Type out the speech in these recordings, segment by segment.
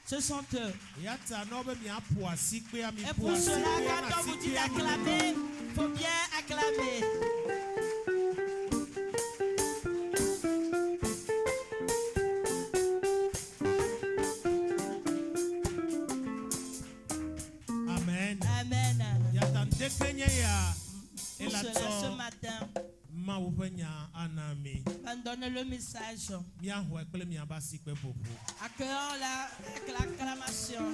Ce sont eux. Et pour cela, quand on vous dit d'acclamer, il faut bien acclamer. Amen. Amen. Pour cela, ce matin, on donne le message. Accueillons avec l'acclamation.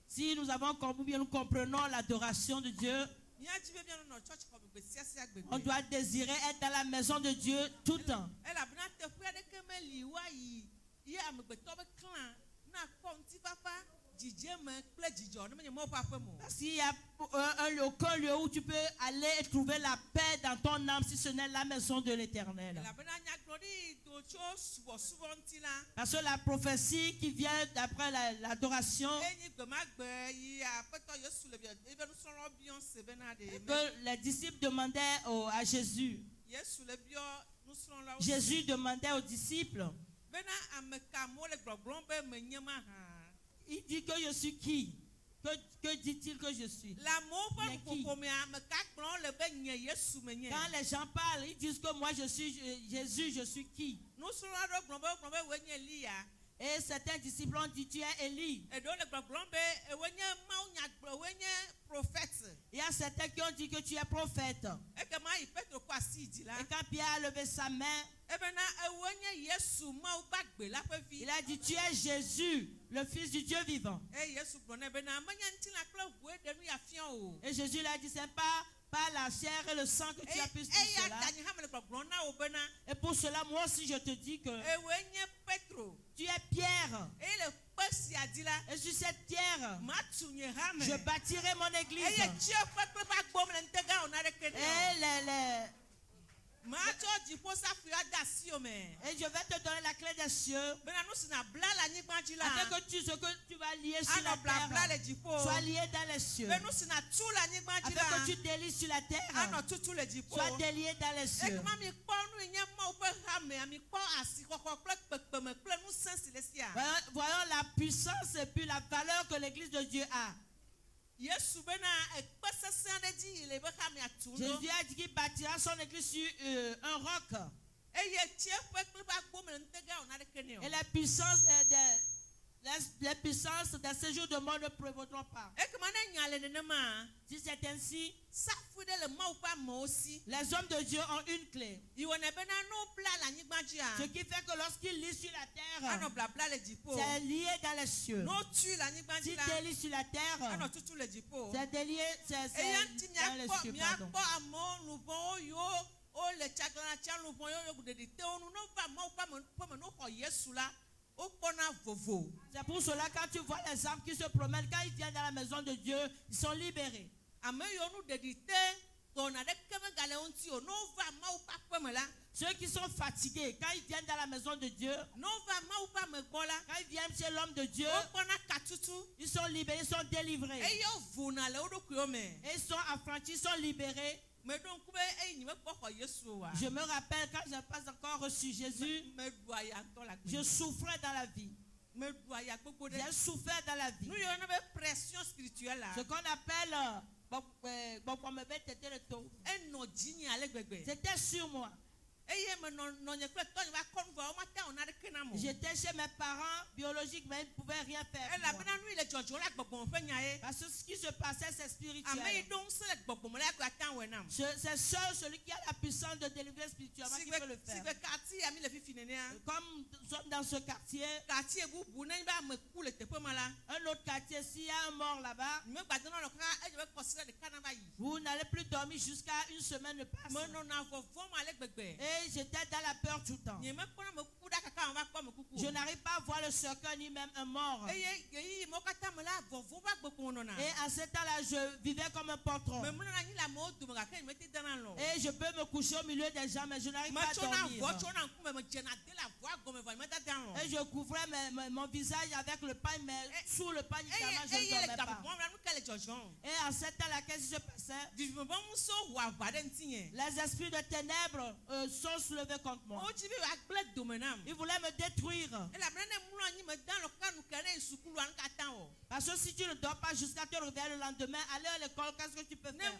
Si nous avons compris bien, nous comprenons l'adoration de Dieu. On doit désirer être dans la maison de Dieu tout le temps. S'il y a aucun lieu où tu peux aller et trouver la paix dans ton âme, si ce n'est la maison de l'Éternel. Parce que la prophétie qui vient d'après l'adoration, que les disciples demandaient à Jésus. Jésus demandait aux disciples. Il dit que je suis qui? Que dit-il que je suis? Quand les gens parlent, ils disent que moi je suis Jésus, je suis qui? Et certains disciples ont dit tu es Élie. Il y a certains qui ont dit que tu es prophète. Et quand Pierre a levé sa main, il a dit tu es Jésus, le Fils du Dieu vivant. Et Jésus lui a dit c'est pas par la chair et le sang que tu as pu dire cela. Et pour cela, moi aussi je te dis que tu es Pierre. Et sur cette pierre, je bâtirai mon église. Et je vais te donner la clé des cieux. Afin que ce que tu vas lier sur la terre soit lié dans les cieux. Afin que tu délies sur la terre soit délié dans les cieux. Voyons la puissance et puis la valeur que l'église de Dieu a. Jésus a dit qu'il bâtira son église sur un roc. Et la puissance Les puissances d'un séjour de mort ne prévaudront pas. Si c'est ainsi, les hommes de Dieu ont une clé. Ce qui fait que lorsqu'ils lisent sur la terre, c'est lié dans les cieux. Si tu lis sur la terre, c'est délié dans les cieux. C'est pour cela quand tu vois les âmes qui se promènent, quand ils viennent dans la maison de Dieu, ils sont libérés. Ceux qui sont fatigués, quand ils viennent dans la maison de Dieu, quand ils viennent chez l'homme de Dieu, ils sont libérés, ils sont délivrés. Et ils sont affranchis, ils sont libérés. Je me rappelle quand je n'ai pas encore reçu Jésus, je souffrais dans la vie. J'ai souffert dans la vie. Ce qu'on appelle c'était sur moi. J'étais chez mes parents biologiques, mais ils ne pouvaient rien faire. Parce que ce qui se passait, c'est spirituel. C'est seul celui qui a la puissance de délivrer spirituellement qui peut le faire. Comme nous sommes dans ce quartier, un autre quartier, s'il y a un mort là-bas, vous n'allez plus dormir jusqu'à une semaine de passe. Et j'étais dans la peur tout le temps. Je n'arrive pas à voir le cercueil ni même un mort. Et à ce temps-là, je vivais comme un poltron. Et je peux me coucher au milieu des gens, mais je n'arrive pas à dormir. Et je couvrais mon visage avec le pagne, mais sous le pagne, je ne dormais pas. Et à ce temps-là, qu'est-ce qui se passait? Les esprits de ténèbres sont soulevés contre moi. Ils voulaient me détruire. Parce que si tu ne dors pas jusqu'à te réveiller le lendemain, aller à l'école, qu'est-ce que tu peux faire?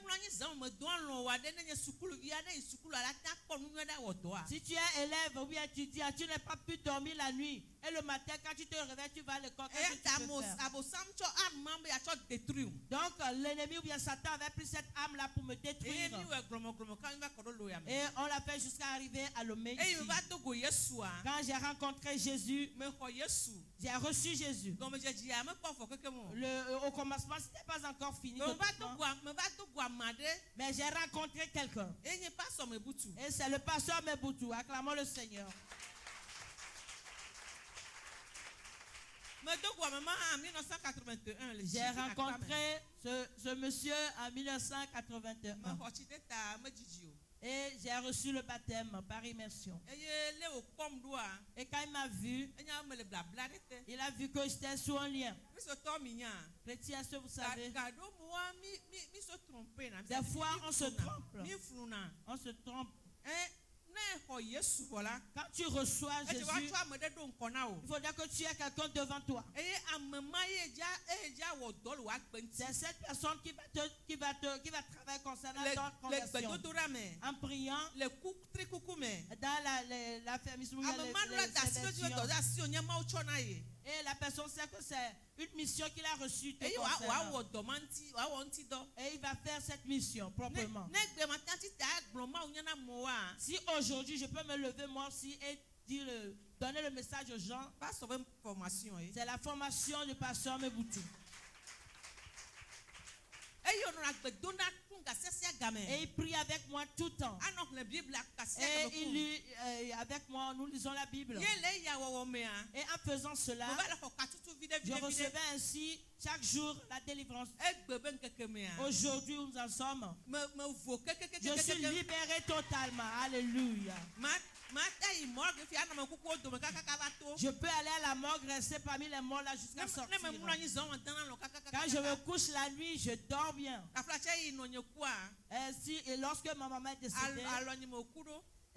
Si tu es élève ou bien étudiant, tu n'as pas pu dormir la nuit. Et le matin, quand tu te réveilles, tu vas à l'école. Qu'est-ce que tu peux faire? Donc, l'ennemi ou bien Satan avait pris cette âme-là pour me détruire. Et on l'a fait jusqu'à arriver à l'Omé. Quand j'ai rencontré Jésus, j'ai reçu Jésus. Au commencement, ce n'était pas encore fini. Mais j'ai rencontré quelqu'un. Et c'est le pasteur Meboutou. Acclamons le Seigneur. J'ai rencontré ce monsieur en 1981. Et j'ai reçu le baptême par immersion. Et quand il m'a vu, il a vu que j'étais sous un lien. Chrétien, est-ce que vous savez? Des fois, on se trompe. On se trompe. Quand tu reçois Jésus, il faudra que tu aies quelqu'un devant toi. C'est cette personne qui va travailler concernant ton conversion. En priant, dans l'affermissement, et la personne sait que c'est une mission qu'il a reçue. Et il va faire cette mission proprement. Si aujourd'hui je peux me lever moi aussi et donner le message aux gens, c'est la formation du pasteur Meboutou. Et il prie avec moi tout le temps. Et il lit avec moi, nous lisons la Bible. Et en faisant cela, je recevais ainsi chaque jour la délivrance. Aujourd'hui, où nous en sommes, je suis libéré totalement. Alléluia. Je peux aller à la morgue, rester parmi les morts là jusqu'à sortir. Quand je me couche la nuit, je dors bien. Et lorsque ma maman est décédée,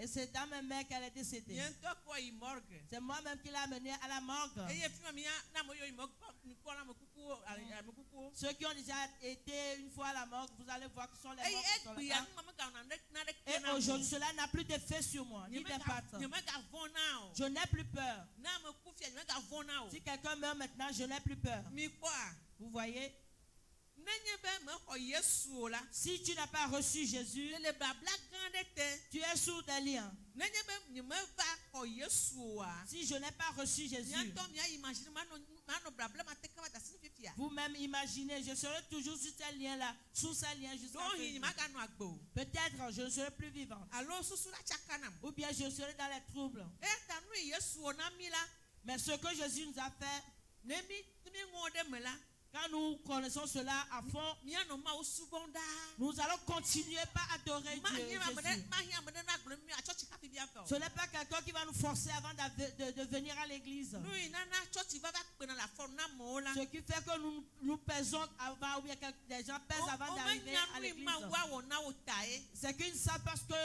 Et c'est dans mes mains qu'elle est décédée. C'est moi-même qui l'ai amenée à la morgue. Ceux qui ont déjà été une fois à la morgue, vous allez voir que ce sont les morts qui sont là. Et aujourd'hui, cela n'a plus d'effet sur moi, ni d'impact. Je n'ai plus peur. Si quelqu'un meurt maintenant, je n'ai plus peur. Vous voyez? Si tu n'as pas reçu Jésus, tu es sous des liens. Si je n'ai pas reçu Jésus, vous-même imaginez, je serai toujours sous ces liens-là, sous ces liens jusqu'à ce peut-être je ne serai plus vivante. Ou bien je serai dans les troubles. Mais ce que Jésus nous a fait, quand nous connaissons cela à fond, nous allons continuer par adorer Dieu. Jésus. Ce n'est pas quelqu'un qui va nous forcer avant de venir à l'église. Ce qui fait que nous pèsons avant, ou bien que des gens pèsent avant d'arriver à l'église. C'est qu'ils savent parce que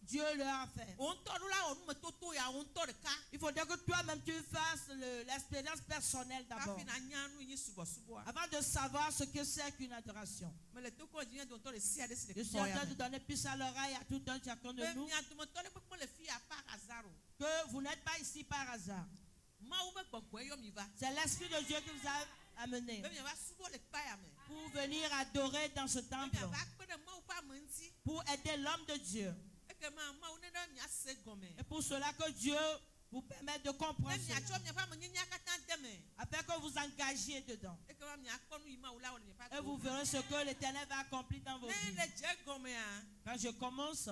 Dieu leur a fait. Il faudrait que toi-même tu fasses l'expérience personnelle d'abord. Avant de savoir ce que c'est qu'une adoration. Je suis en train de donner plus à l'oreille à tout un chacun de nous. Que vous n'êtes pas ici par hasard. C'est l'Esprit de Dieu qui vous a amené pour venir adorer dans ce temple, pour aider l'homme de Dieu. Et pour cela que Dieu vous permet de comprendre cela, afin que vous engagiez dedans. Et vous verrez ce que l'Éternel va accomplir dans vos vies. Quand je commence, ce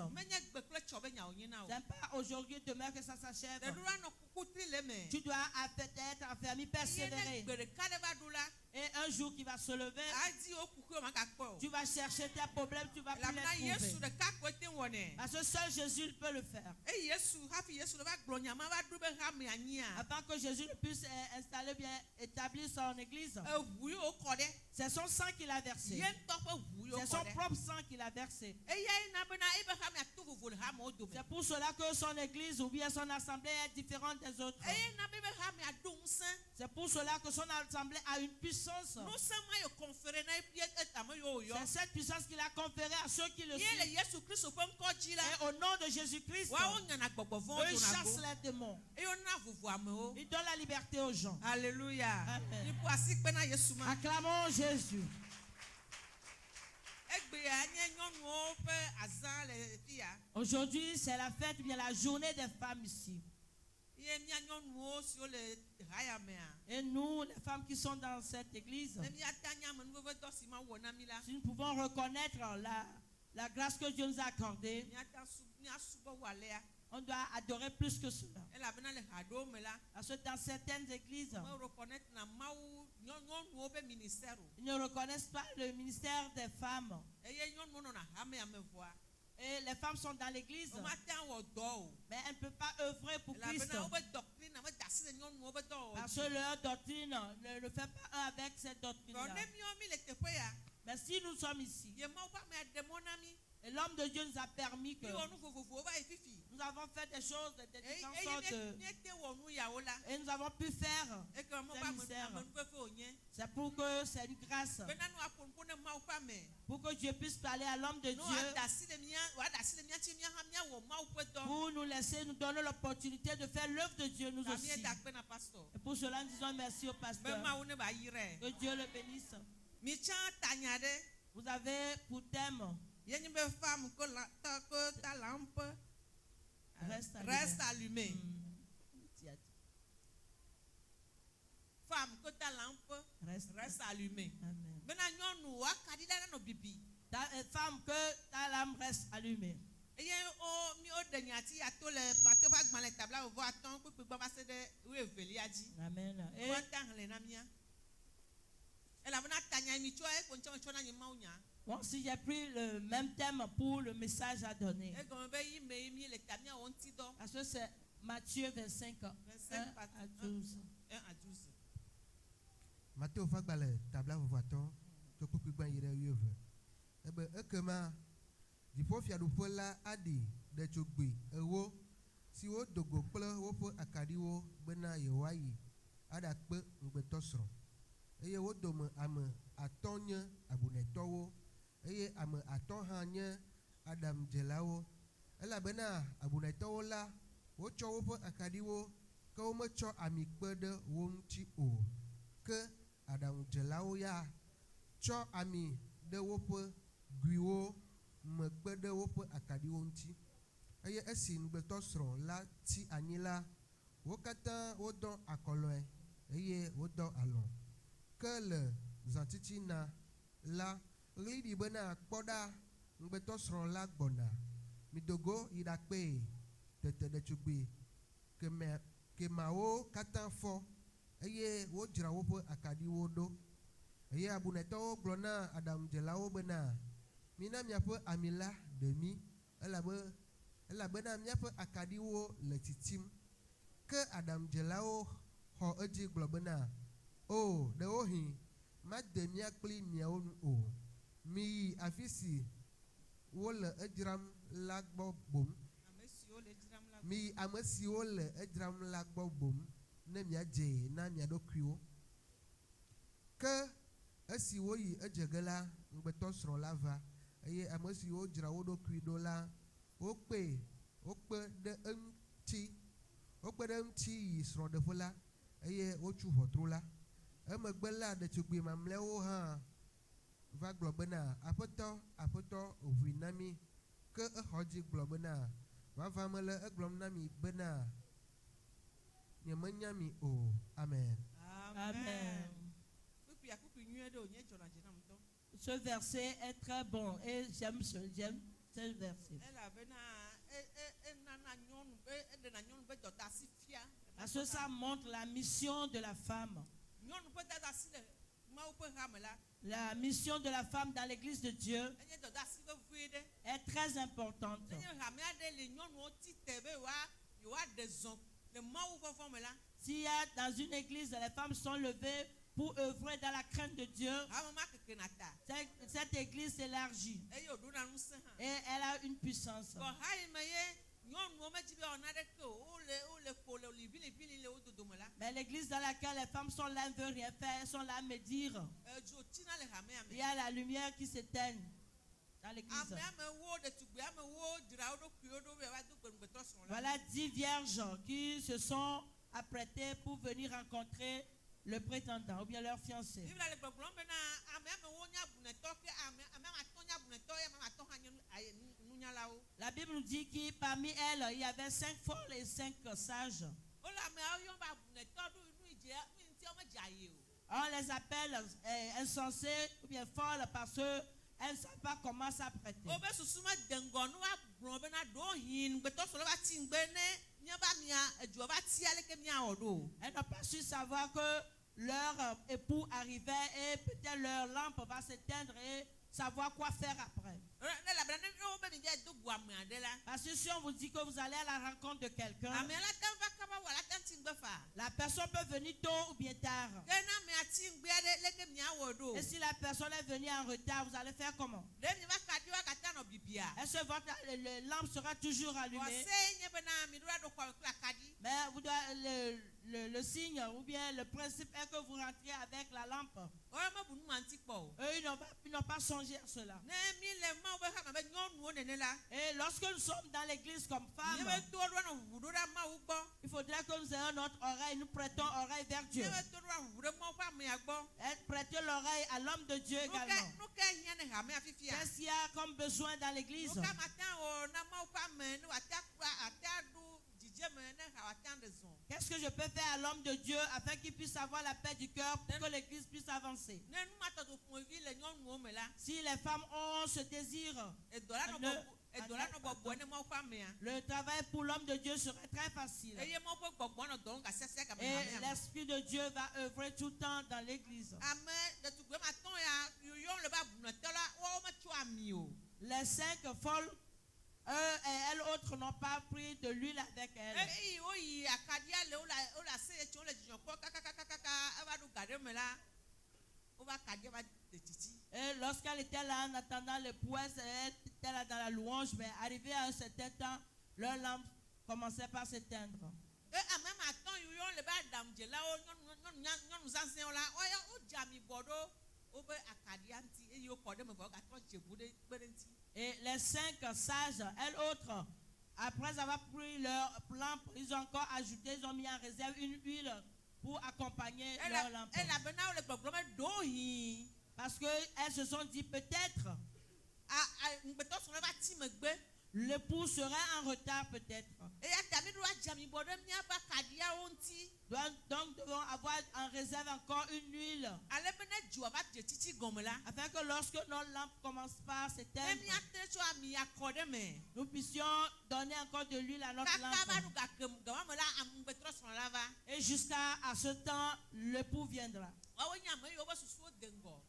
n'est pas aujourd'hui, demain que ça s'achève. Tu dois peut-être affermir, persévérer. Et un jour qui va se lever, tu vas chercher tes problèmes, tu vas plus les trouver. Parce que seul Jésus peut le faire. Avant que Jésus ne puisse installer bien, établir son église, c'est son sang qu'il a versé. C'est son propre sang qu'il a versé. C'est pour cela que son église ou bien son assemblée est différente des autres. C'est pour cela que son assemblée a une puissance. C'est cette puissance qu'il a conférée à ceux qui le suivent. Et au nom de Jésus-Christ, il chasse les démons. Il donne la liberté aux gens. Alléluia. Acclamons Jésus. Aujourd'hui, c'est la fête, bien la journée des femmes ici. Et nous, les femmes qui sont dans cette église, si nous pouvons reconnaître la grâce que Dieu nous a accordée, on doit adorer plus que cela. Parce que dans certaines églises, ils ne reconnaissent pas le ministère des femmes. Et les femmes sont dans l'église, mais elles ne peuvent pas œuvrer pour Christ. Parce que leur doctrine ne fait pas un avec cette doctrine-là. Mais si nous sommes ici, et l'homme de Dieu nous a permis que nous avons fait des choses de différentes sortes. Et nous avons pu faire ces mystères. C'est pour que c'est une grâce. Pour que Dieu puisse parler à l'homme de Dieu. Pour nous laisser, nous donner l'opportunité de faire l'œuvre de Dieu nous aussi. Et pour cela, nous disons merci au pasteur. Que Dieu le bénisse. Vous avez pour thème reste allumé. Femme, que ta lampe reste allumée. Femme, que ta lampe reste allumée. Amen. Bon, si j'ai pris le même thème pour le message à donner. Parce que c'est Matthieu 25, 1 à 12. Matthieu Fagbale, tabla voiton, to kukuban yire yuve. Ebe ekema, di pofia du pola adi de chogbi, ewo si wo dogo kple woƒe akaɖiwo bena yewoayi aɖakpe ŋugbetɔsrɔ̃ eye wo dome ame atɔ̃ nye abunɛtɔwo eye ame atɔ̃ hã nye aɖaŋudzelawo elabena abunɛtɔwo la wotsɔ woƒe akaɖiwo ke wometsɔ ami kpe ɖe wo ŋuti o ke aɖaŋudzelawo ya tsɔ ami ɖe woƒe guiwo me kpe ɖe woƒe akaɖiwo ŋuti eye esi ŋugbetɔsrɔ̃ la ti anyi la wo katã wodɔ akɔlɔe eye wodɔ alɔ̃ ke le zãtitina la ɣli ɖi bena kpɔ ɖa ŋugbetɔsrɔ̃ la gbɔna midogo yi ɖakpee tete ɖetugbi kemawo katã fɔ eye wodzra woƒe akaɖiwo ɖo eye abunɛtɔwo gblɔ na aɖaŋudzelawo bena mina miaƒe ami la ɖe mí elabena míaƒe akaɖiwo le titim ke aɖaŋudzelawo xɔ edzi gblɔ bena o ɖewohĩ made mía kpli miawo nu o miyi afi si wole edzram la gbɔ bom miyi ame siwo le edzram la gbɔ bom ne miadze na mia ɖokuiwo ke esi woyi edze ge la ŋugbetɔsrɔ̃ la va eye ame siwo dzra wo ɖokui ɖo la wokpe ɖe eŋuti yi srɔ̃ɖeƒe la eye wotsu ʋɔtru la emegbe la ɖetugbi mamlɛawo hã va gblɔ bena aƒetɔ ʋui na mí ke exɔ dzi gblɔ bena vavã mele egblɔm na mi bena nyemenya mi o. Amen. Amen. Ce verset est très bon et j'aime ce verset. Parce que ça montre la mission de la femme. La mission de la femme dans l'église de Dieu est très importante. S'il y a dans une église, les femmes sont levées pour œuvrer dans la crainte de Dieu, cette église s'élargit et elle a une puissance. Mais l'église dans laquelle les femmes sont là, ne veulent rien faire, elles sont là à me dire. Il y a la lumière qui s'éteint dans l'église. Voilà 10 vierges qui se sont apprêtées pour venir rencontrer le prétendant ou bien leur fiancé. La Bible nous dit que parmi elles, il y avait 5 folles et 5 sages. On les appelle insensées ou bien folles parce qu'elles ne savent pas comment s'apprêter. Elles n'ont pas su savoir que leur époux arrivait et peut-être leur lampe va s'éteindre et savoir quoi faire après. Parce que si on vous dit que vous allez à la rencontre de quelqu'un, la personne peut venir tôt ou bien tard. Et si la personne est venue en retard, vous allez faire comment? Est-ce que votre lampe sera toujours allumée? Mais vous devez, le signe ou bien le principe est que vous rentrez avec la lampe. Eux, ils n'ont pas songé à cela. Et lorsque nous sommes dans l'église comme femmes, il faudrait que nous ayons notre oreille, nous prêtons oreille vers Dieu. Et prêter l'oreille à l'homme de Dieu également. Qu'est-ce qu'il y a comme besoin dans l'église? Qu'est-ce que je peux faire à l'homme de Dieu afin qu'il puisse avoir la paix du cœur pour que l'église puisse avancer? Si les femmes ont ce désir, le travail pour l'homme de Dieu serait très facile. Et l'Esprit de Dieu va œuvrer tout le temps dans l'église. Les 5 folles, eux et elles autres n'ont pas pris de l'huile avec elles. Et lorsqu'elle était là en attendant le poids, elle était là dans la louange, mais arrivé à un certain temps, leur lampe commençait par s'éteindre. Et les 5 sages, elles autres, après avoir pris leur lampe, ils ont encore ajouté, ils ont mis en réserve une huile pour accompagner leur lampe. Parce qu'elles se sont dit peut-être l'époux serait en retard peut-être. Donc devons avoir en réserve encore une huile. Afin que lorsque nos lampes commencent par s'éteindre, nous puissions donner encore de l'huile à notre lampe. Et jusqu'à ce temps, l'époux viendra.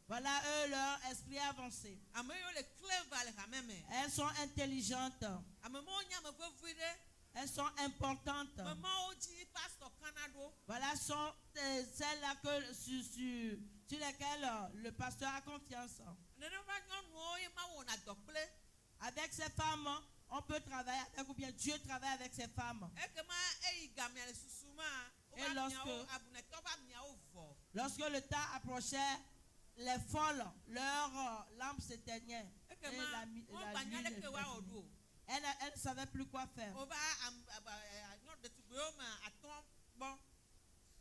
Voilà eux, leur esprit avancé. Elles sont intelligentes. Elles sont importantes. Voilà sont celles-là sur lesquelles le pasteur a confiance. Avec ces femmes, on peut travailler avec, ou bien Dieu travaille avec ces femmes. Et lorsque le temps approchait, les folles, leurs lampes s'éteignaient. Elle ne savait plus quoi faire.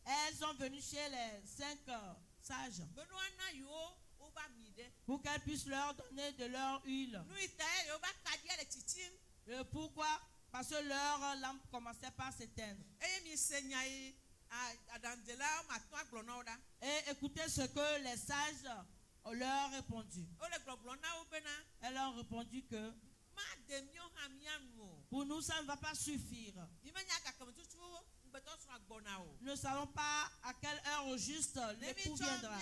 Elles sont venues chez les 5 sages pour qu'elles puissent leur donner de leur huile. Pourquoi? Parce que leur lampe commençait par s'éteindre. Et écoutez ce que les sages leur ont répondu. Elles ont répondu que pour nous, ça ne va pas suffire. Nous ne savons pas à quelle heure au juste l'époux viendra.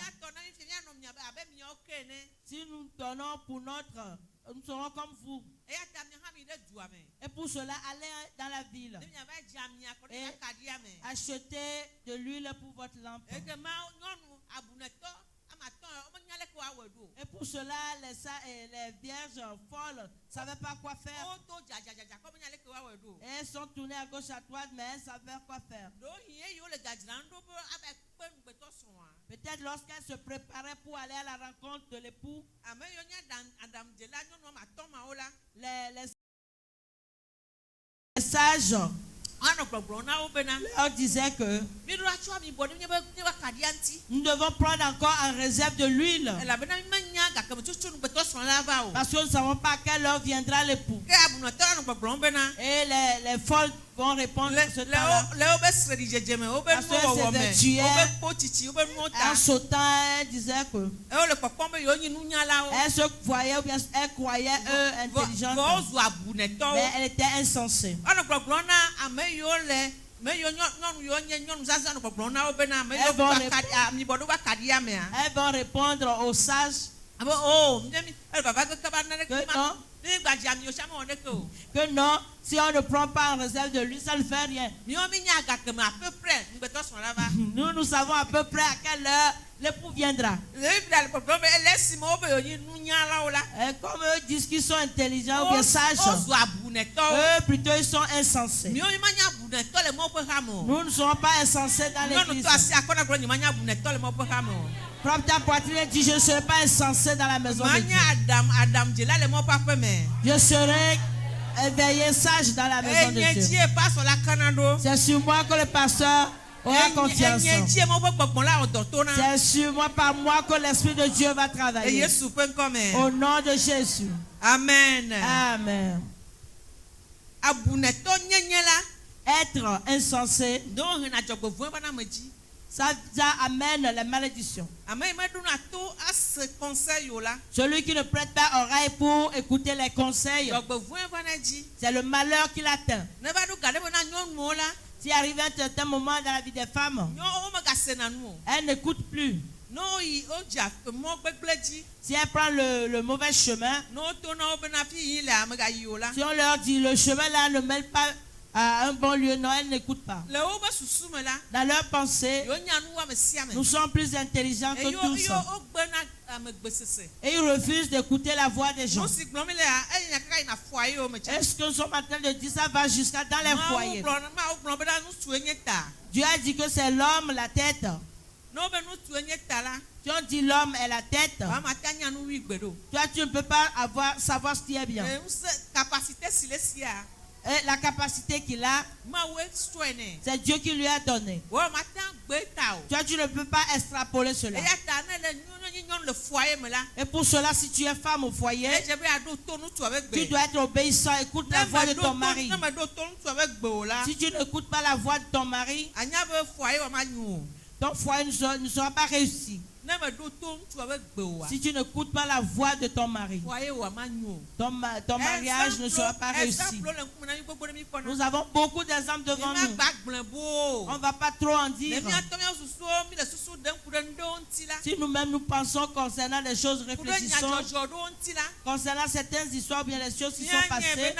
Si nous donnons pour notre, nous serons comme vous. Et pour cela, allez dans la ville et achetez de l'huile pour votre lampe. Et pour cela, les vierges folles ne savaient pas quoi faire. Et elles sont tournées à gauche à droite, mais elles ne savaient pas quoi faire. Peut-être lorsqu'elles se préparaient pour aller à la rencontre de l'époux, les sages leur disaient que nous devons prendre encore en réserve de l'huile. Parce que nous ne savons pas à quelle heure viendra l'époux. Et les folles vont répondre ce temps-là. Parce qu'elles s'évertuaient en sautant, elles disaient que elles se voyaient ou bien elles croyaient eux intelligentes. Mais elles étaient insensées. Elles vont répondre aux sages que non, si on ne prend pas en réserve de lui, ça ne fait rien. Nous savons à peu près à quelle heure l'époux viendra. Et comme eux disent qu'ils sont intelligents ou bien sages, eux plutôt ils sont insensés. Nous ne serons pas insensés dans l'église. Frappe ta poitrine et dis, je ne serai pas insensé dans la maison de Dieu. Je serai éveillé sage dans la maison de Dieu. C'est sur moi que le pasteur aura confiance. C'est sur moi, par moi, que l'Esprit de Dieu va travailler. Au nom de Jésus. Amen. Amen. Être insensé, ça amène les malédictions. Celui qui ne prête pas oreille pour écouter les conseils, c'est le malheur qui l'atteint. S'il arrive un certain moment dans la vie des femmes, elles n'écoutent plus. Si elles prennent le mauvais chemin, si on leur dit le chemin là ne mène pas à un bon lieu, non, elles n'écoutent pas. Dans leur pensée, nous sommes plus intelligents que tous. Et ils refusent d'écouter la voix des gens. Est-ce que nous sommes en train de dire ça va jusqu'à dans les foyers? Dieu a dit que c'est l'homme la tête. Tu as dit l'homme est la tête. Toi, tu ne peux pas savoir ce qui est bien. Et la capacité qu'il a, c'est Dieu qui lui a donné. Toi, tu ne peux pas extrapoler cela. Et pour cela, si tu es femme au foyer, tu dois être obéissant. Écoute la voix de ton mari. Si tu n'écoutes pas la voix de ton mari, ton foyer ne sera pas réussi. Si tu n'écoutes pas la voix de ton mari, ton mariage ne sera pas réussi. Nous avons beaucoup d'exemples devant nous. On ne va pas trop en dire. Si nous-mêmes nous pensons concernant des choses, réfléchissons concernant certaines histoires, bien les choses qui sont passées,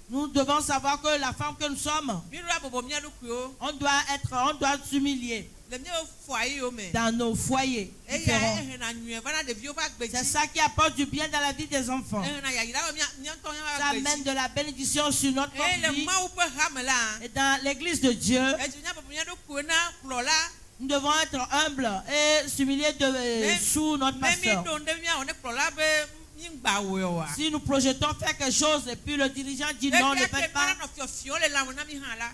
nous devons savoir que la femme que nous sommes, on doit s'humilier dans nos foyers différents. C'est ça qui apporte du bien dans la vie des enfants. Ça amène de la bénédiction sur notre vie. Et dans l'église de Dieu, nous devons être humbles et s'humilier sous notre pasteur. Si nous projetons faire quelque chose et puis le dirigeant dit non, ne faites pas.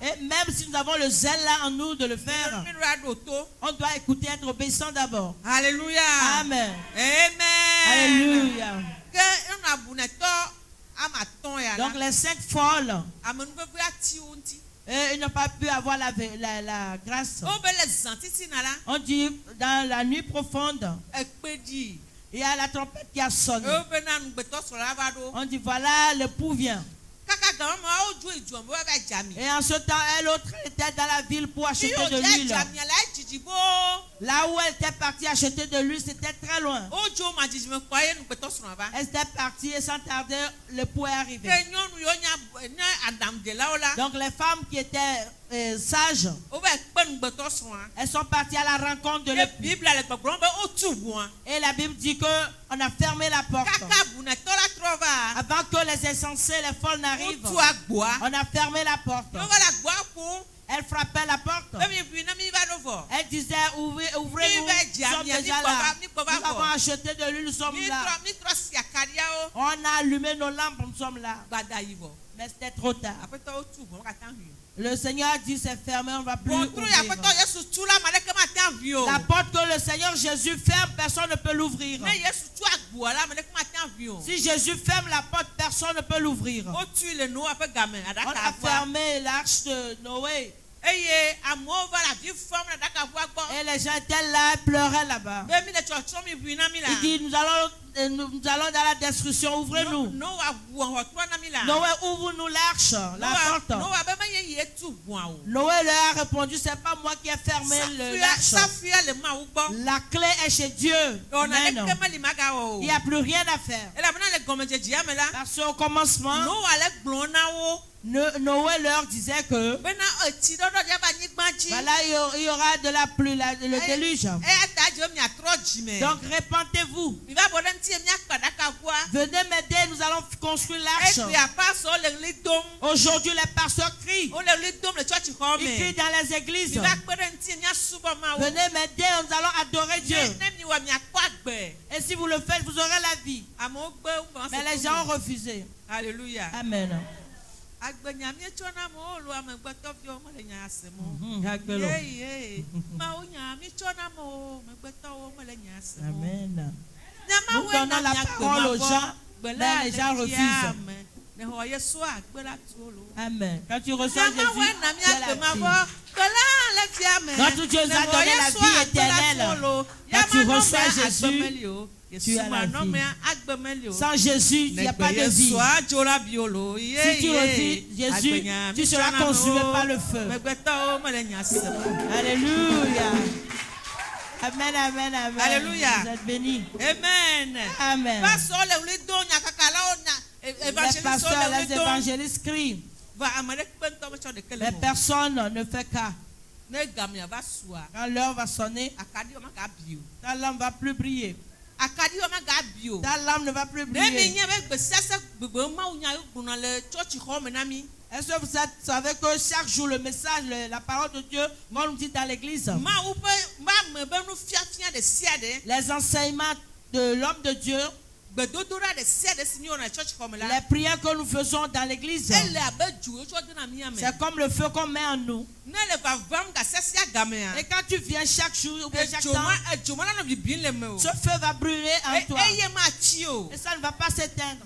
Et même si nous avons le zèle là en nous de le faire, on doit écouter, être obéissant d'abord. Alléluia. Amen. Amen. Alléluia. Donc les 5 folles, ils n'ont pas pu avoir la grâce. On dit dans la nuit profonde, il y a la trompette qui a sonné. On dit voilà, l'époux vient. Et en ce temps, elle autre était dans la ville pour acheter de l'huile. Là où elle était partie acheter de l'huile, c'était très loin. Elle était partie et sans tarder, l'époux est arrivé. Donc les femmes qui étaient sages, elles sont parties à la rencontre de l'époux. Et la Bible dit qu'on a fermé la porte. Avant que les insensés, les folles n'arrivent, on a fermé la porte. Elle frappait la porte. Elle disait, ouvrez-nous, nous sommes déjà là. Nous avons acheté de l'huile, nous sommes là. On a allumé nos lampes, nous sommes là. Mais c'était trop tard. Le Seigneur a dit, c'est fermé, on ne va plus ouvrir. La porte que le Seigneur Jésus ferme, personne ne peut l'ouvrir. Si Jésus ferme la porte, personne ne peut l'ouvrir. On a fermé l'arche de Noé. Et les gens étaient là, ils pleuraient là-bas. Il dit, nous allons dans la destruction, ouvrez-nous. Noé, ouvre-nous l'arche, la porte. Noé leur a répondu, c'est pas moi qui ai fermé l'arche. La clé est chez Dieu. Amen. Il n'y a plus rien à faire. Parce qu'au commencement, Noé leur disait que voilà, il y aura de la pluie, le déluge. Donc répentez-vous. Venez m'aider, nous allons construire l'arche. Aujourd'hui, les pasteurs crient. Ils crient dans les églises. Venez m'aider, nous allons adorer Dieu. Et si vous le faites, vous aurez la vie. Mais les gens ont refusé. Alléluia. Amen. Amen. Nous donnons la parole aux gens, mais les gens refusent. Amen. Quand tu reçois Jésus, tu as la vie. Notre Dieu nous a donné la vie éternelle. Quand tu reçois Jésus, tu as la vie. Sans Jésus, il n'y a pas de vie. Si tu refuses Jésus, tu seras consumé par le feu. Alléluia. Amen, amen, amen. Alléluia. Vous êtes bénis. Amen. Amen. Les pasteurs, les évangélistes crient. Mais personne ne fait cas. Quand l'heure va sonner, ta lampe ne va plus briller. Ta lampe ne va plus briller. Est-ce que vous savez que chaque jour le message, la parole de Dieu, on nous dit dans l'église, les enseignements de l'homme de Dieu, les prières que nous faisons dans l'église, c'est comme le feu qu'on met en nous. Et quand tu viens chaque jour ou chaque temps, ce feu va brûler en toi. Et ça ne va pas s'éteindre.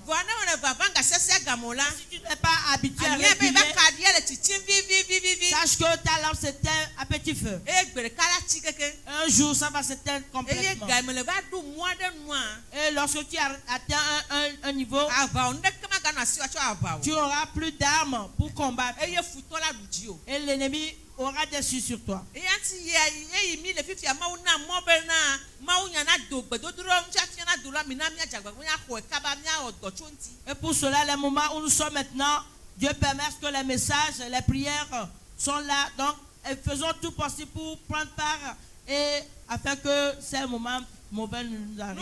Si tu n'es pas habitué à réguler, sache que ta lampe s'éteint à petit feu. Un jour, ça va s'éteindre complètement. Et lorsque tu atteins un niveau, tu n'auras plus d'armes pour combattre. Et l'ennemi aura dessus sur toi. Et pour cela, les moments où nous sommes maintenant, Dieu permet que les messages, les prières sont là. Donc, faisons tout possible pour prendre part et afin que ces moments mauvais nous arrivent.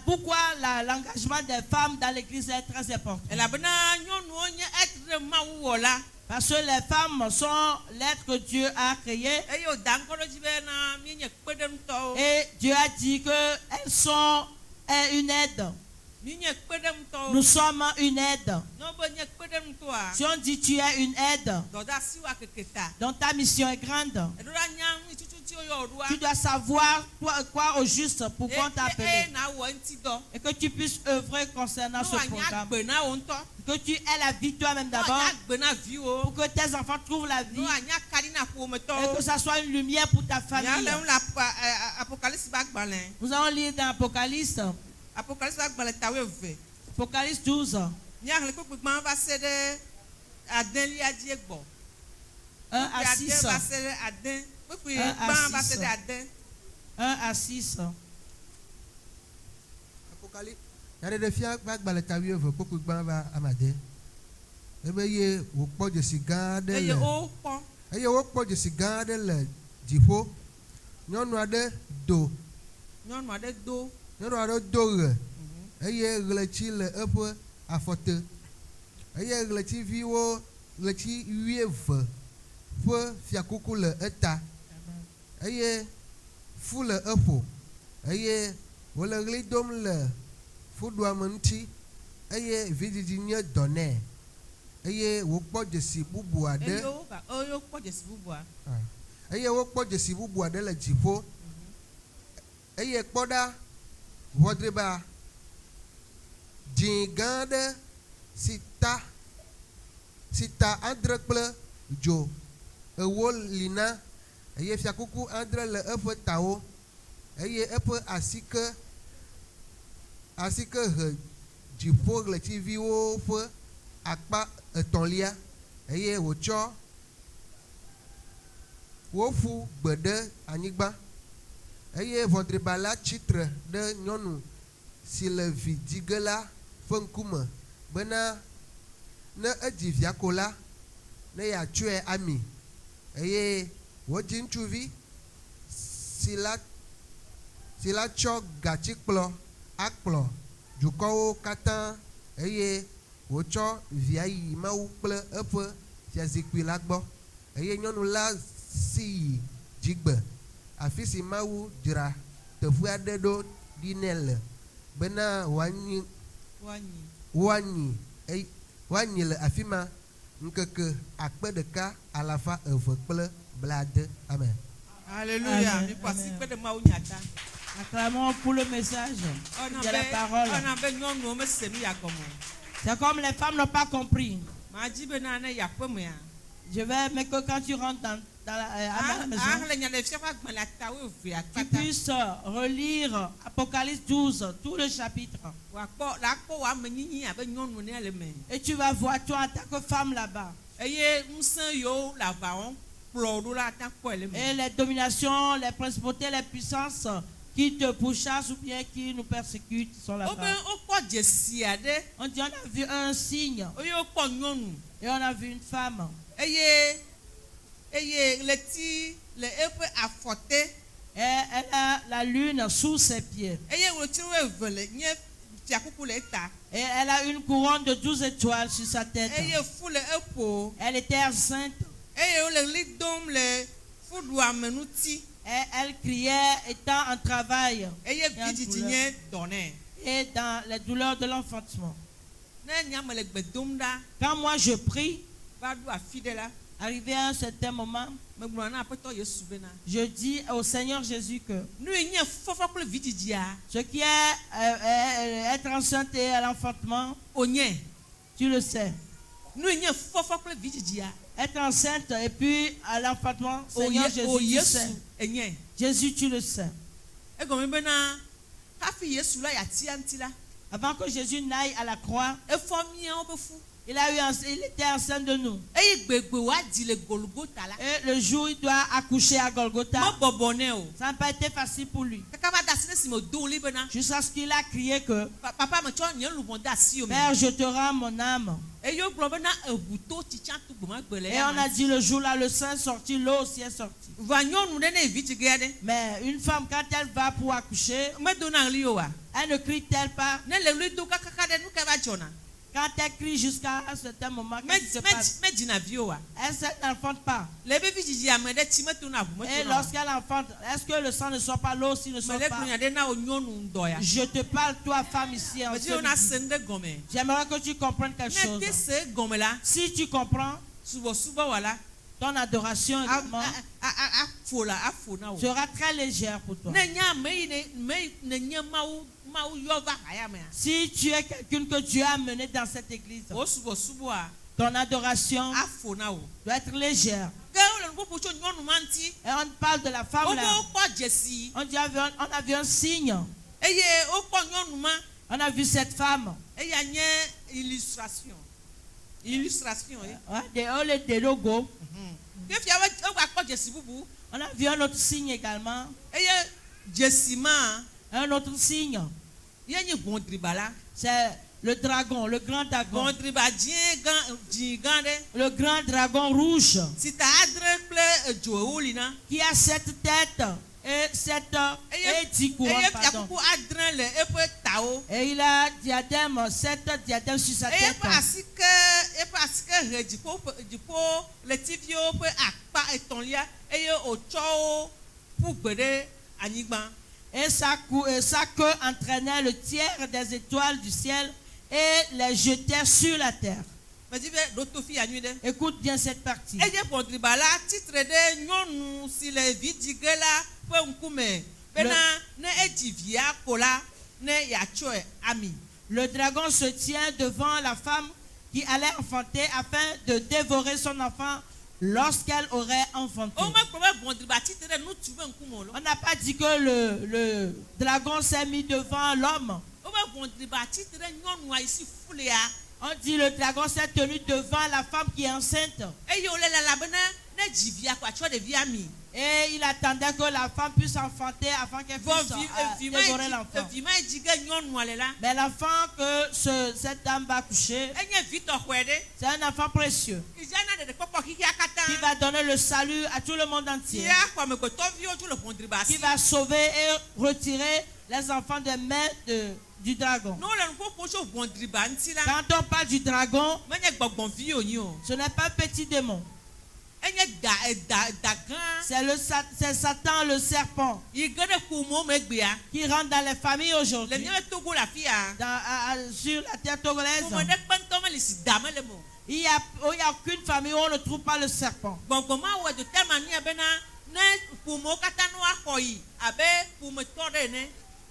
Pourquoi l'engagement des femmes dans l'église est très important? Parce que les femmes sont l'être que Dieu a créé. Et Dieu a dit qu'elles sont une aide. Nous sommes une aide. Si on dit tu es une aide, donc ta mission est grande. Tu dois savoir quoi au juste pour qu'on t'appelle. Et que tu puisses œuvrer concernant ce programme. Que tu aies la vie toi-même d'abord. Pour que tes enfants trouvent la vie. Et que ça soit une lumière pour ta famille. Nous allons lire dans Apocalypse. Apocalypse 12. 1 à 6. 1 à 6. Apocalypse. Yadefia bagbale tawi ove kpokpo gba va amade. Ebe ye wo kpɔ dzesi gã aɖe le. Eye wo kpɔ dzesi gã aɖe le dziƒo. Nyɔnu aɖe do. Nyɔnu aɖe do ɣe. Eye ɣleti le eƒe afɔte. Eye ɣletiviwo ɣleti 12 ƒe fiakuku le eta. Eye fu le eƒo. Eye wole ɣli dom le fuɖuame ŋuti. Eye vidzidzi nye dɔ nɛ. Eye wokpɔ dzesi bubu aɖe. Eye wokpɔ dzesi bubu aɖe le dziƒo. Eye kpɔ ɖa ʋɔdreba dzĩ gã aɖe si ta adre kple dzo ewo li na. Eye fiakuku adre le eƒe tawo. Eye eƒe asike he dziƒo ɣletiviwo ƒe akpa etɔ̃lia. Eye wotsɔ woƒu gbe ɖe anyigba. Eye ʋɔdreba la tsitre ɖe nyɔnu si le vi dzige la ƒe ŋkume bena ne edzi via ko la ne yeatsɔe ami. Eye wodzi ŋutsuvi si la tsɔ gatsikplɔ akplɔ dukɔwo katã. Eye wotsɔ via yi Mawu kple eƒe fiazikpui la gbɔ. Eye nyɔnu la si yi dzigbe afi si Mawu dzra teƒe aɖe ɖo ɖi nɛ le bena woanyi le afi ma ŋkeke 1,260. Amen. Alléluia. Acclamons pour le message de la parole. C'est comme les femmes n'ont pas compris. Je vais, mais que quand tu rentres dans la maison, tu puisses relire Apocalypse 12, tout le chapitre. Et tu vas voir toi en tant que femme là-bas. Et les dominations, les principautés, les puissances qui te pourchassent ou bien qui nous persécutent sont là-bas. On dit on a vu un signe et on a vu une femme. Et elle a la lune sous ses pieds. Et elle a une couronne de 12 étoiles sur sa tête. Elle était enceinte. Et elle criait étant en travail et dans les douleurs de l'enfantement. Quand moi je prie, arrivé à un certain moment, je dis au Seigneur Jésus que ce qui est être enceinte et à l'enfantement, tu le sais. Être enceinte et puis à l'enfantement, Seigneur Jésus, tu sais. Jésus, tu le sais. Avant que Jésus n'aille à la croix, il était enceinte de nous. Et le jour où il doit accoucher à Golgotha, ça n'a pas été facile pour lui. Jusqu'à ce qu'il a crié que Père, je te rends mon âme. Et on a dit le jour-là, le sang est sorti, l'eau aussi est sortie. Mais une femme, quand elle va pour accoucher, elle ne crie-t-elle pas? Quand elle crie jusqu'à un certain moment, qu'est-ce qui se passe? Elle n'enfante pas. Et lorsqu'elle enfante, est-ce que le sang ne sort pas, l'eau aussi ne sort pas? Je te parle, toi, femme ici. J'aimerais que tu comprennes quelque chose. Si tu comprends, ton adoration également sera très légère pour toi. Si tu es quelqu'un que Dieu a amené dans cette église, ton adoration doit être légère. Et on parle de la femme là. On a vu un signe. On a vu cette femme. Des logos. On a vu un autre signe également. Un autre signe. C'est le dragon, le grand dragon. Le grand dragon rouge. Qui a 7 têtes et 10 couronnes. Et il a 7 diadèmes sur sa tête. Et sa queue entraînait le tiers des étoiles du ciel et les jetait sur la terre. Écoute bien cette partie. Le dragon se tient devant la femme qui allait enfanter afin de dévorer son enfant lorsqu'elle aurait enfanté. On n'a pas dit que le dragon s'est mis devant l'homme. On dit le dragon s'est tenu devant la femme qui est enceinte. Et il attendait que la femme puisse enfanter afin qu'elle puisse dévorer l'enfant. Mais l'enfant que cette dame va coucher, c'est un enfant précieux qui va donner le salut à tout le monde entier, qui va sauver et retirer les enfants des mains du dragon. Quand on parle du dragon, ce n'est pas un petit démon. C'est Satan le serpent qui rentre dans les familles aujourd'hui. Sur la terre togolaise, il n'y a aucune famille où on ne trouve pas le serpent.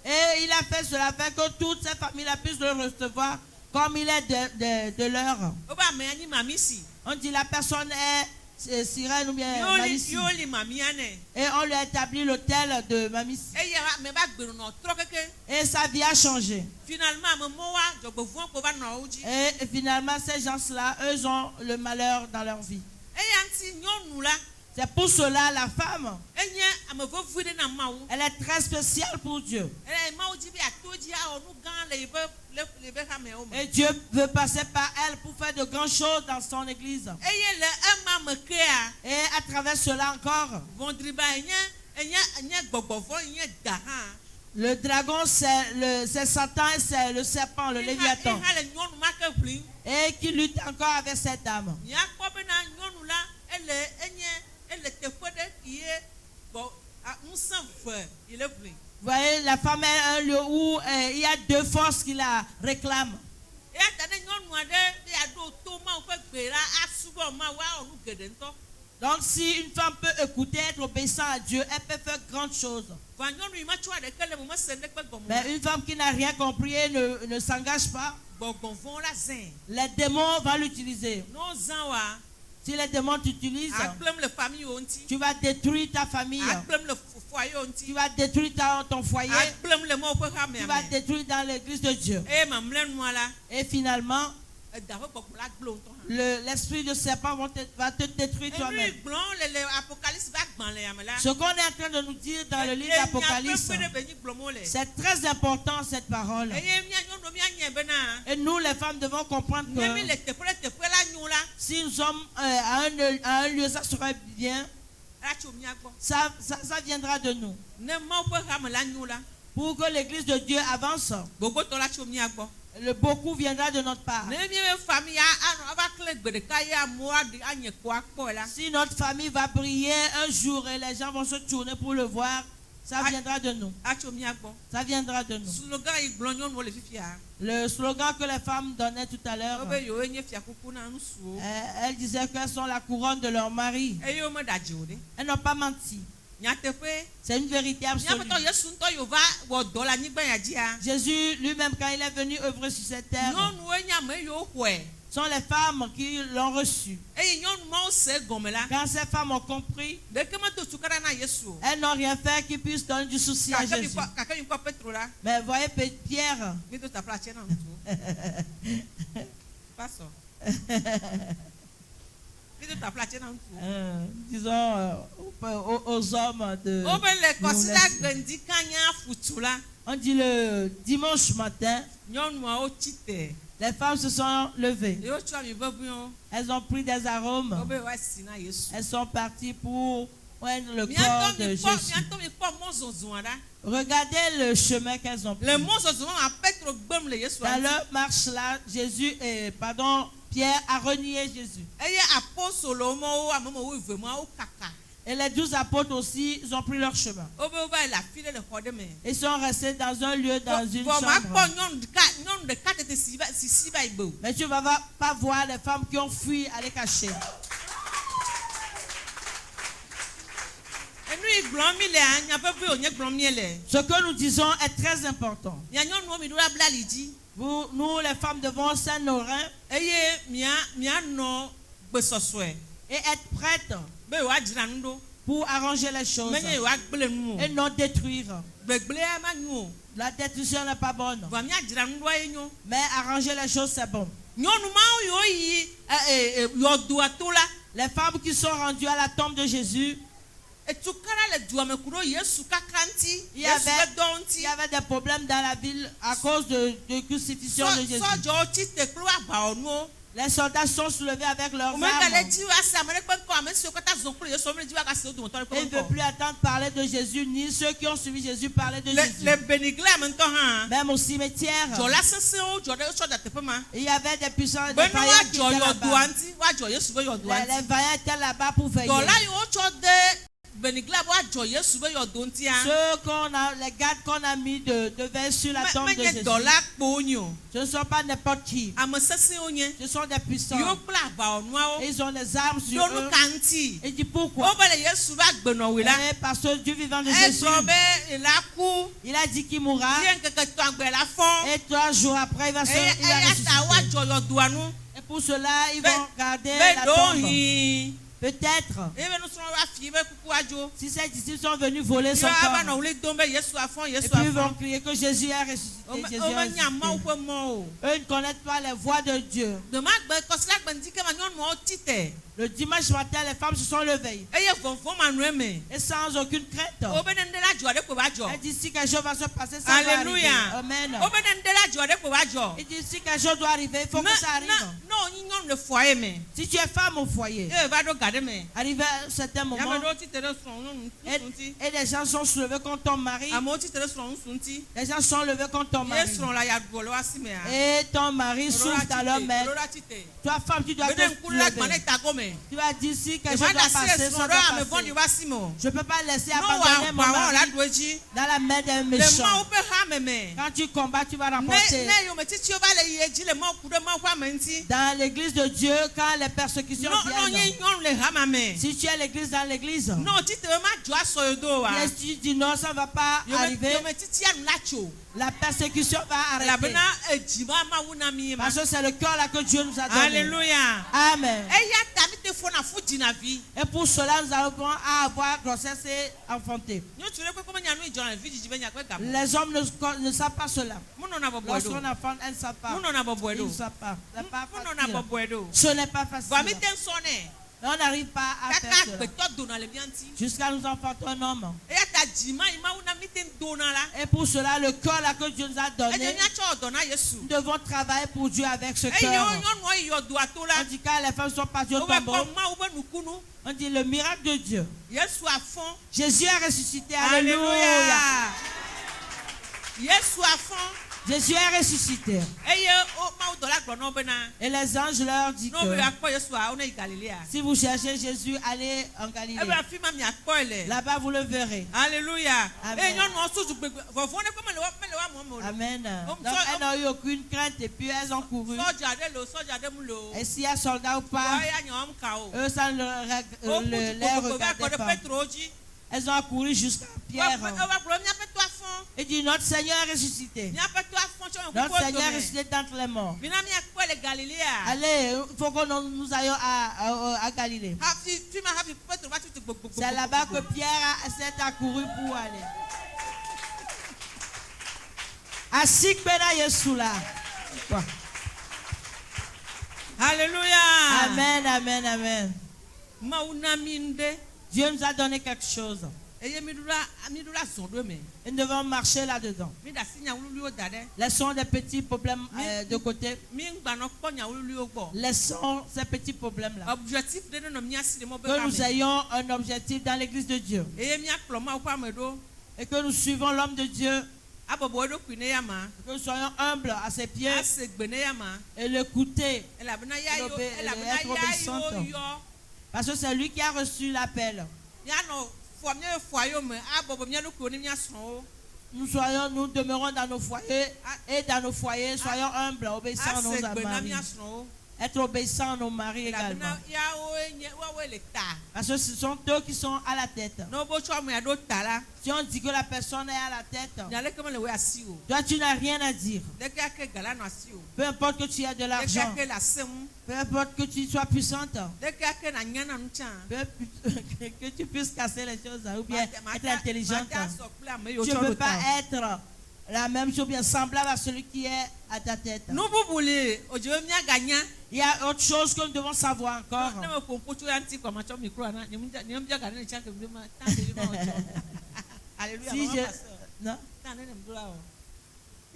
Et il a fait cela afin que toutes ces familles-là puissent le recevoir comme il est de leur. On dit la personne est sirène ou bien Mamissi. Et on lui a établi l'hôtel de Mamissi. Et sa vie a changé. Et finalement, ces gens-là, eux ont le malheur dans leur vie. C'est pour cela la femme, elle est très spéciale pour Dieu. Et Dieu veut passer par elle pour faire de grandes choses dans son église. Et à travers cela encore, le dragon c'est Satan et c'est le serpent, le Léviathan. Et qui lutte encore avec cette dame. Vous voyez, la femme est un lieu où il y a deux forces qui la réclament. Donc si une femme peut écouter, être obéissante à Dieu, elle peut faire grandes choses. Mais une femme qui n'a rien compris et ne s'engage pas, les démons vont l'utiliser. Si les démons t'utilisent, tu vas détruire ta famille. Tu vas détruire ton foyer. Tu vas détruire dans l'église de Dieu. Et finalement, l'esprit de serpent va te détruire toi-même. Ce qu'on est en train de nous dire dans le livre d'Apocalypse, c'est très important cette parole. Et nous les femmes devons comprendre que si nous sommes à un lieu, ça serait bien. Ça viendra de nous. Pour que l'église de Dieu avance, beaucoup viendra de notre part. Si notre famille va briller un jour et les gens vont se tourner pour le voir, ça viendra de nous. Ça viendra de nous. Le slogan que les femmes donnaient tout à l'heure, elles disaient qu'elles sont la couronne de leur mari. Elles n'ont pas menti. C'est une vérité absolue. Jésus lui-même, quand il est venu œuvrer sur cette terre, sont les femmes qui l'ont reçu. Quand ces femmes ont compris, elles n'ont rien fait qui puisse donner du souci à Jésus. Mais voyez Pierre. Disons aux hommes de on dit le dimanche matin, les femmes se sont levées. Elles ont pris des arômes. Elles sont parties pour prendre le corps de Jésus. Regardez le chemin qu'elles ont pris. Dans leur marche là, Pierre a renié Jésus. Et les 12 apôtres aussi, ils ont pris leur chemin. Ils sont restés dans un lieu, dans une chambre. Mais tu ne vas pas voir les femmes qui ont fui aller cacher. Ce que nous disons est très important. Nous, les femmes, devons serrer nos reins et être prêtes pour arranger les choses et non détruire. La destruction n'est pas bonne. Mais arranger les choses, c'est bon. Les femmes qui sont rendues à la tombe de Jésus, il y avait des problèmes dans la ville à cause de crucifixion de Jésus. Les soldats sont soulevés avec leurs armes. Ils ne veulent plus attendre parler de Jésus, ni ceux qui ont suivi Jésus parler de Jésus. Même au cimetière, il y avait des puissants et des vaillants qui étaient là-bas. Les vaillants étaient là-bas pour veiller. Les gardes qu'on a mis de veille sur la tombe de Jésus, ce ne sont pas n'importe qui. Ce sont des puissants. Ils ont des armes sur eux. Il dit pourquoi? Parce que Dieu vivant de Jésus, il a dit qu'il mourra. Et 3 jours après, il va ressusciter. Et pour cela, ils vont garder la tombe. Peut-être, si ces disciples sont venus voler son corps, et puis ils vont crier que Jésus est ressuscité, eux ne connaissent pas les voies de Dieu. Le dimanche matin, les femmes se sont levées. Et sans aucune crainte. Elle dit si quelque chose va se passer, ça va arriver. Amen. Elle dit si quelque chose doit arriver, il faut que ça arrive. Si tu es femme au foyer, arrivé à un certain moment, et les gens sont soulevés contre ton mari. Les gens sont levés contre ton mari. Et ton mari souffre dans leur main. Toi, femme, tu dois te lever. Tu vas dire si quelque chose doit passer, ça doit passer. Je ne peux pas laisser abandonner mon mari dans la main d'un méchant. Quand tu combats, tu vas remporter. Dans l'église de Dieu, quand les persécutions viennent, si tu es l'église dans l'église, si tu dis non, ça ne va pas arriver. La persécution va arrêter. Parce que c'est le cœur là que Dieu nous a donné. Alléluia. Amen. Et pour cela, nous allons avoir grossesse et enfanter. Les hommes ne savent pas cela. Lorsqu'on enfante, elles ne savent pas. Ils ne savent pas. Ce n'est pas facile. On n'arrive pas à faire cela. Jusqu'à nous enfanter un homme. Et pour cela, le cœur là que Dieu nous a donné, nous devons travailler pour Dieu avec ce cœur. On dit quand les femmes sont parties au tombeau, on dit le miracle de Dieu. Jésus a ressuscité. Alléluia. Jésus est ressuscité. Et les anges leur disent que si vous cherchez Jésus, allez en Galilée. Là-bas, vous le verrez. Alléluia. Amen. Amen. Donc, elles n'ont eu aucune crainte et puis elles ont couru. Et s'il y a soldat ou pas, eux, ça ne les regardait pas. Elles ont couru jusqu'à Pierre. Et dit, notre Seigneur est ressuscité. Notre Seigneur est ressuscité d'entre les morts. Allez, il faut que nous ayons à Galilée. C'est là-bas que Pierre s'est accouru pour aller. Alléluia. Amen, amen, amen. Dieu nous a donné quelque chose. Et nous devons marcher là-dedans. Laissons des petits problèmes de côté. Laissons ces petits problèmes-là. Que nous ayons un objectif dans l'église de Dieu. Et que nous suivons l'homme de Dieu. Que nous soyons humbles à ses pieds. Et l'écouter. Et être obéissante. Parce que c'est lui qui a reçu l'appel. Nous demeurons dans nos foyers et dans nos foyers, soyons humbles, obéissants à nos maris. Être obéissants à nos maris également. Parce que ce sont eux qui sont à la tête. Si on dit que la personne est à la tête, toi tu n'as rien à dire. Peu importe que tu aies de l'argent, peu importe que tu sois puissante, que tu puisses casser les choses ou bien être intelligente, tu ne peux pas être la même chose, bien semblable à celui qui est à ta tête. Il y a autre chose que nous devons savoir encore. Si je... Non?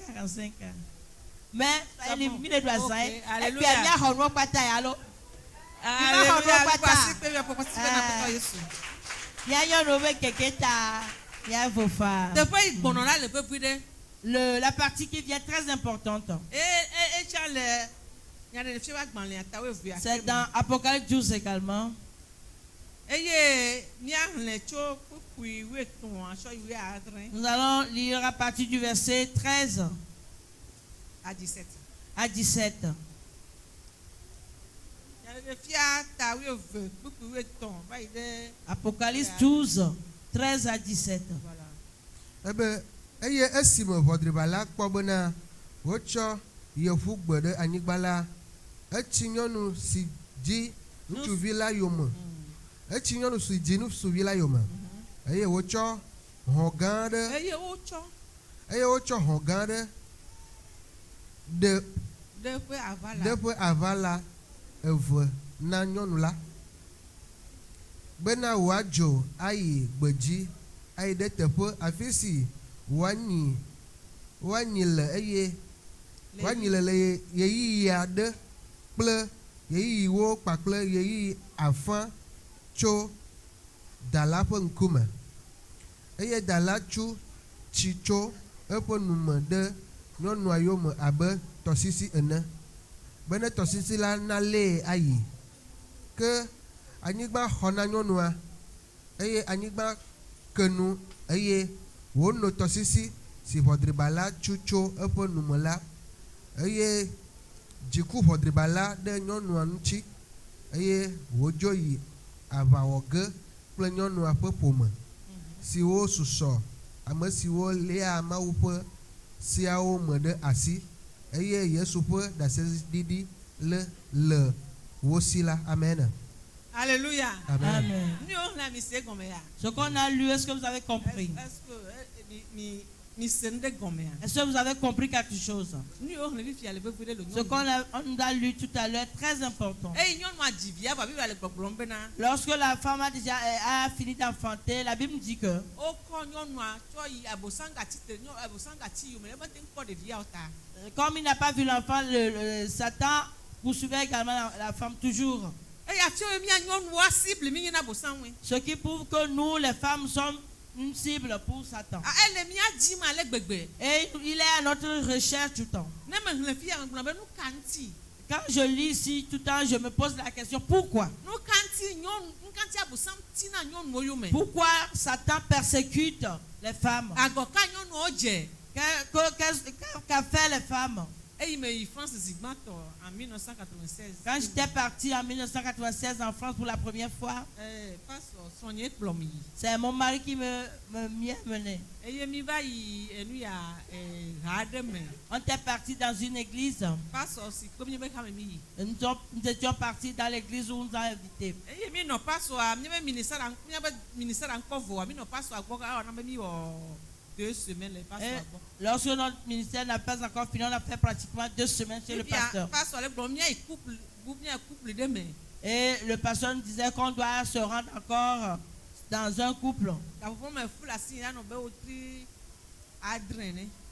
45 ans. Mais elle est mise de ça. Et puis elle vient à bataille alors. Il y a un nouveau quelqu'un. Il y a vos femmes. La partie qui vient très importante. C'est dans Apocalypse 12 également. Nous allons lire à partir du verset 13 à 17. Apocalypse 12, 13 à 17. Avala na nyɔnu la bena wòadzo ayi gbedzi ayi ɖe teƒe afi si wòanyi le eye wòanyi le ɣeyiɣi aɖe kple ɣeyiɣiwo kpakple ɣeyiɣi afã tso da la ƒe ŋkume eye da la tsu tsi tso eƒe nume ɖe nyɔnua yome abe tɔsisi ene bene tɔsisi la nalée ayi ke anyigba xɔ na nyɔnua eye anyigba ke nu eye wòno tɔsisi si ʋɔdriba la tsu tso eƒe nume la eye dziku ʋɔdriba la ɖe nyɔnua ŋuti eye wòdzo yi aʋawɔ ge kple nyɔnua ƒe ƒome siwo susɔ ame siwo léa Mawu ƒe siawo me ɖe asi eye Yesu ƒe ɖaseɖiɖi le wo si la. Amen. Alléluia. Amen. Ce qu'on a lu, est-ce que vous avez compris? Est-ce que vous avez compris quelque chose? Ce qu'on nous a lu tout à l'heure est très important. Lorsque la femme a fini d'enfanter, la Bible dit que comme il n'a pas vu l'enfant, le Satan poursuivait également la femme toujours. Ce qui prouve que nous, les femmes, sommes une cible pour Satan. Et il est à notre recherche tout le temps. Quand je lis ici tout le temps, je me pose la question, pourquoi? Pourquoi Satan persécute les femmes? Qu'a fait les femmes? Quand j'étais parti en 1996 en France pour la première fois, c'est mon mari qui m'y a mené. On était parti dans une église. Nous étions partis dans l'église où on nous a invités. Lorsque notre ministère n'a pas encore fini, on a fait pratiquement 2 semaines chez le pasteur. Et le pasteur nous disait qu'on doit se rendre encore dans un couple.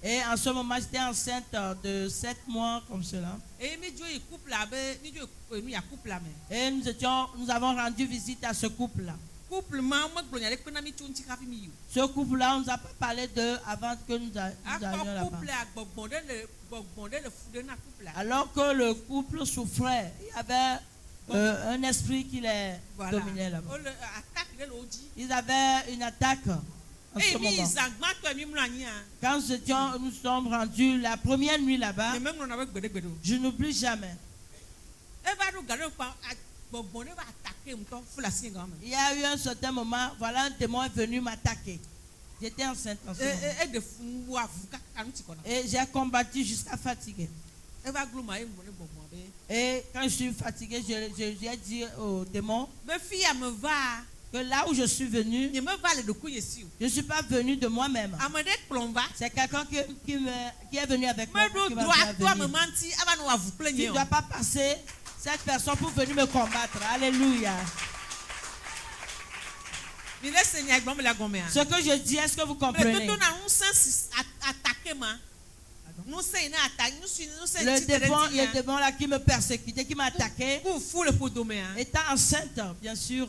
Et en ce moment, j'étais enceinte de 7 mois comme cela. Et nous avons rendu visite à ce couple-là. Ce couple-là, on ne nous a pas parlé d'eux avant que nous allions là-bas. Alors que le couple souffrait, il y avait un esprit qui les dominait là-bas. Ils avaient une attaque en ce moment. Quand nous sommes rendus la première nuit là-bas, je n'oublie jamais. Il y a eu un certain moment, voilà, un démon est venu m'attaquer. J'étais enceinte en ce moment. Et j'ai combattu jusqu'à fatiguer. Et quand je suis fatigué, j'ai dit au démon que là où je suis venu, je ne suis pas venu de moi-même. C'est quelqu'un qui est venu avec moi. Tu ne dois pas passer cette personne pour venir me combattre. Alléluia. Ce que je dis, est-ce que vous comprenez? Le démon là qui me persécutait, qui m'a attaqué, étant enceinte, bien sûr.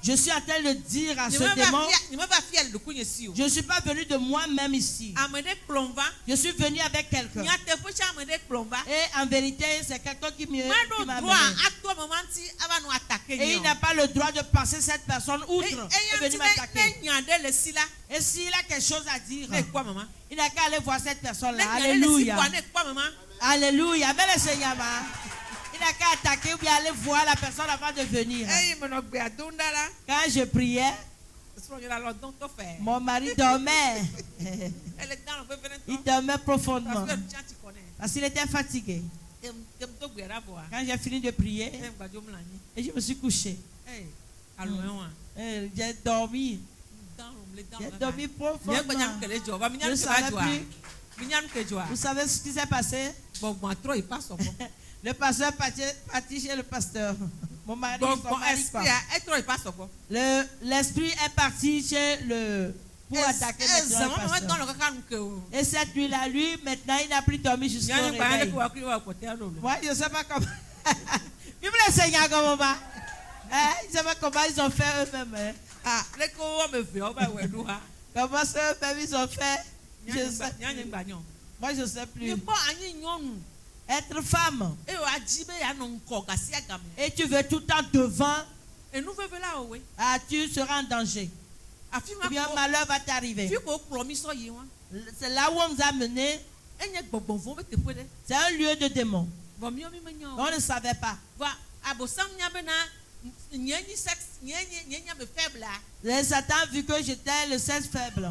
Je suis en train de dire à ce démon, je ne suis pas venu de moi-même ici. Je suis venu avec quelqu'un. Et en vérité, c'est quelqu'un qui m'a amené. Et il n'a pas le droit de passer cette personne outre et venir m'attaquer. Et s'il a quelque chose à dire, il n'a qu'à aller voir cette personne-là. Alléluia. Alléluia. Mais le Seigneur, il n'a qu'à attaquer ou bien aller voir la personne avant de venir. Quand je priais, mon mari dormait. Il dormait profondément. Parce qu'il était fatigué. Quand j'ai fini de prier, et je me suis couché. J'ai dormi. J'ai dormi profondément. Je ne savais plus. Vous savez ce qui s'est passé? Le pasteur parti chez le pasteur. Mon mari, l'esprit est parti chez le... pour attaquer maintenant le pasteur. Et cette nuit-là, lui, maintenant, il n'a plus dormi jusqu'au réveil. Moi, je ne sais pas comment... Vive le Seigneur comment va. Je ne sais pas comment ils ont fait eux-mêmes. Comment eux-mêmes ils ont fait? Moi, je ne sais plus. Être femme. Et tu veux tout le temps devant. Ah, tu seras en danger. Ou bien un malheur va t'arriver. C'est là où on nous a menés. C'est un lieu de démons. On ne savait pas. Le Satan a vu que j'étais le sexe faible.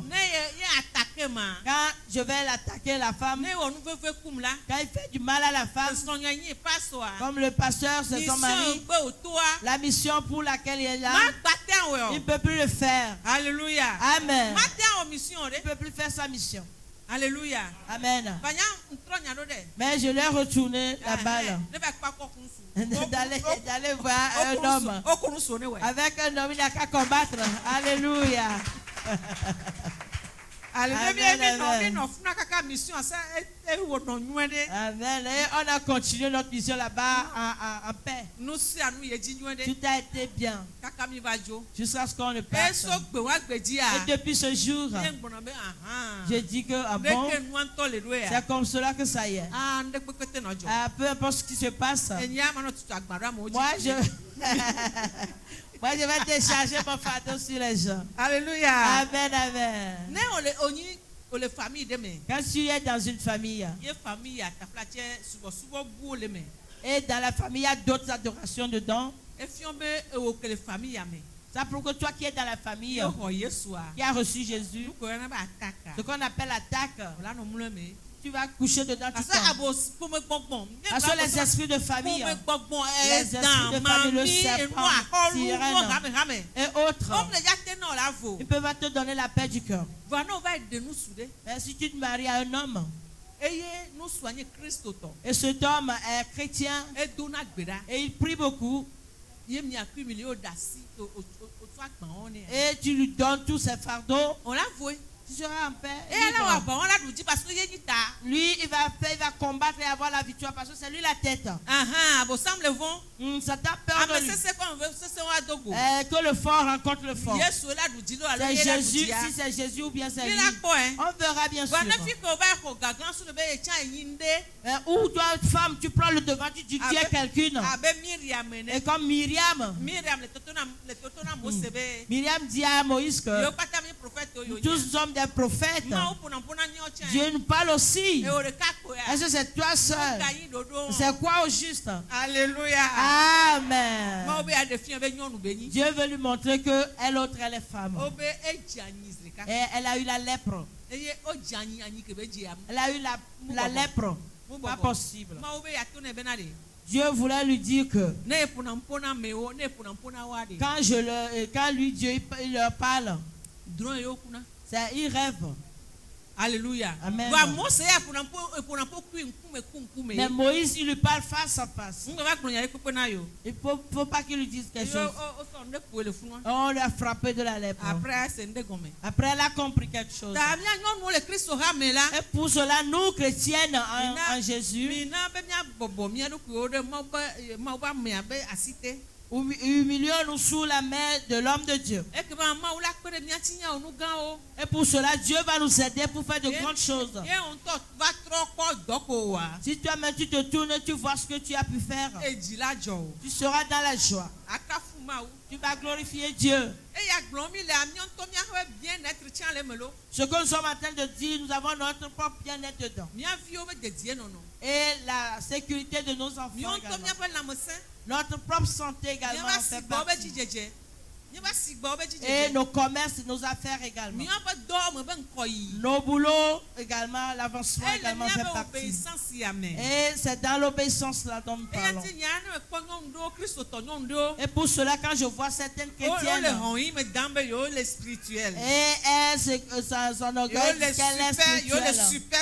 Quand je vais l'attaquer, la femme, quand il fait du mal à la femme, comme le pasteur, c'est son mari, la mission pour laquelle il est là, il ne peut plus le faire. Alléluia. Amen. Il ne peut plus faire sa mission. Alléluia. Amen. Mais je l'ai retourné la balle. D'aller voir un homme. Avec un homme, il n'a qu'à combattre. Alléluia. Amen. Et on a continué notre mission là-bas en paix. Tout a été bien. Jusqu'à ce qu'on le passe. Et depuis ce jour, je dis que c'est comme cela que ça y est. Peu importe ce qui se passe. Moi, je vais décharger mon fardeau sur les gens. Alléluia. Amen, amen. Quand tu es dans une famille, et dans la famille, il y a d'autres adorations dedans. C'est pour que toi qui es dans la famille, qui a reçu Jésus, ce qu'on appelle l'attaque, tu vas coucher dedans tout le temps. Parce que les esprits de famille, le serpent, sirène et autres, ils peuvent te donner la paix du cœur. Mais si tu te maries à un homme, et cet homme est chrétien, et il prie beaucoup, et tu lui donnes tous ses fardeaux, tu seras en paix. Lui, il va combattre et avoir la victoire parce que c'est lui la tête. Ça t'a peur de lui. Que le fort rencontre le fort. C'est Jésus, si c'est Jésus ou bien c'est lui. On verra bien sûr. Ou toi, femme, tu prends le devant, tu dis tu es quelqu'une. Et comme Myriam dit à Moïse que nous tous sommes des prophètes. Dieu nous parle aussi. Est-ce que c'est toi seul? C'est quoi au juste? Alléluia. Amen. Dieu veut lui montrer que elle autre, elle est femme. Et elle a eu la lèpre. Elle a eu la lèpre. Pas possible. Dieu voulait lui dire que quand lui, Dieu, il leur parle, il rêve. Alléluia. Amen. Mais Moïse, il lui parle face à face. Il ne faut pas qu'il lui dise quelque chose. On lui a frappé de la lèpre. Après, elle a compris quelque chose. Et pour cela, nous, chrétiennes en Jésus, humilions-nous sous la main de l'homme de Dieu. Et pour cela, Dieu va nous aider pour faire de grandes choses. Si toi-même tu te tournes, tu vois ce que tu as pu faire, tu seras dans la joie. Tu vas glorifier Dieu. Ce que nous sommes en train de dire, nous avons notre propre bien-être dedans. Et la sécurité de nos enfants également. Notre propre santé également fait partie. Et nos commerces, nos affaires également. Nos boulots également, l'avancement également fait partie. Et c'est dans l'obéissance là dont nous parlons. Et pour cela, quand je vois certaines chrétiennes, et elles s'enorgueillissent qu'elles est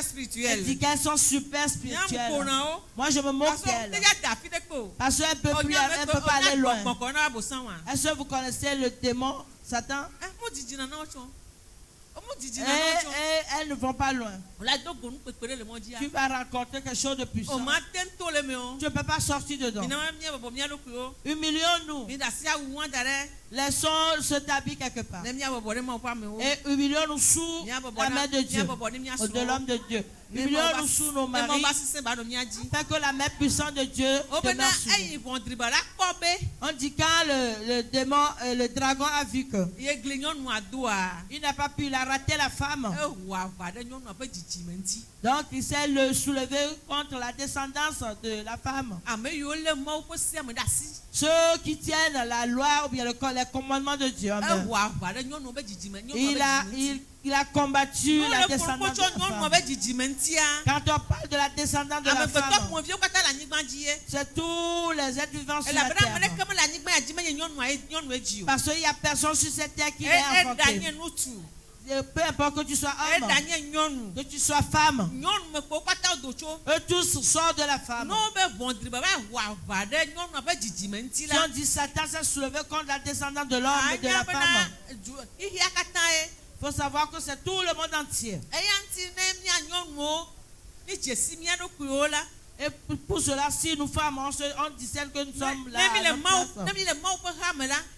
spirituelle. Elle dit qu'elles sont super spirituelles. Moi, je me moque d'elles. Parce qu'elle ne peut pas aller loin. Est-ce que vous connaissez le démon Satan? Et elles ne vont pas loin. Tu vas rencontrer quelque chose de puissant. Tu ne peux pas sortir dedans. Humilions-nous. Laissons cet habit quelque part. Et humilions-nous sous la main de Dieu, de l'homme de Dieu. Humilions-nous sous nos maris. Fait que la main puissante de Dieu demeure sur nous. On dit quand le démon, le dragon a vu que il n'a pas pu, il a raté la femme. Donc il s'est soulevé contre la descendance de la femme. Ceux qui tiennent la loi ou bien les commandements de Dieu. Il a combattu la descendance de la femme. Quand on parle de la descendance de la femme, c'est tous les êtres vivants sur la terre. Parce qu'il n'y a personne sur cette terre qui est enfanté. Peu importe que tu sois homme, que tu sois femme, eux tous sortent de la femme. Si on dit Satan s'est soulevé contre la descendance de l'homme et de la femme, il faut savoir que c'est tout le monde entier. Et pour cela, si nous femmes, on discerne que nous sommes là.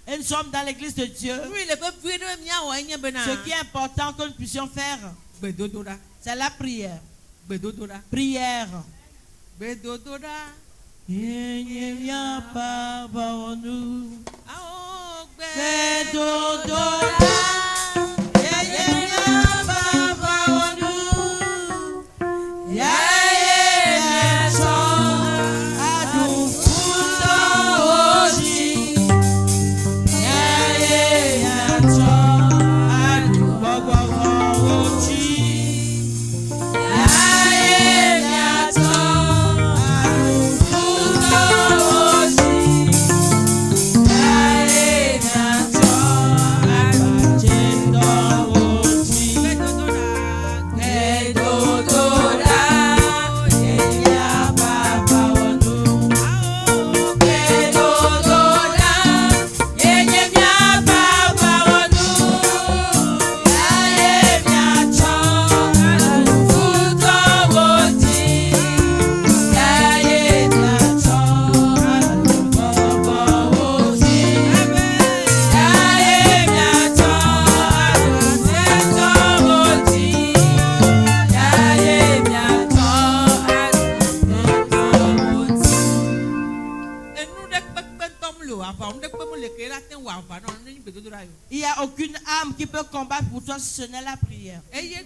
Et nous sommes dans l'église de Dieu. Ce qui est important que nous puissions faire, c'est la prière. Prière. Il n'y a aucune âme qui peut combattre pour toi si ce n'est la prière. Et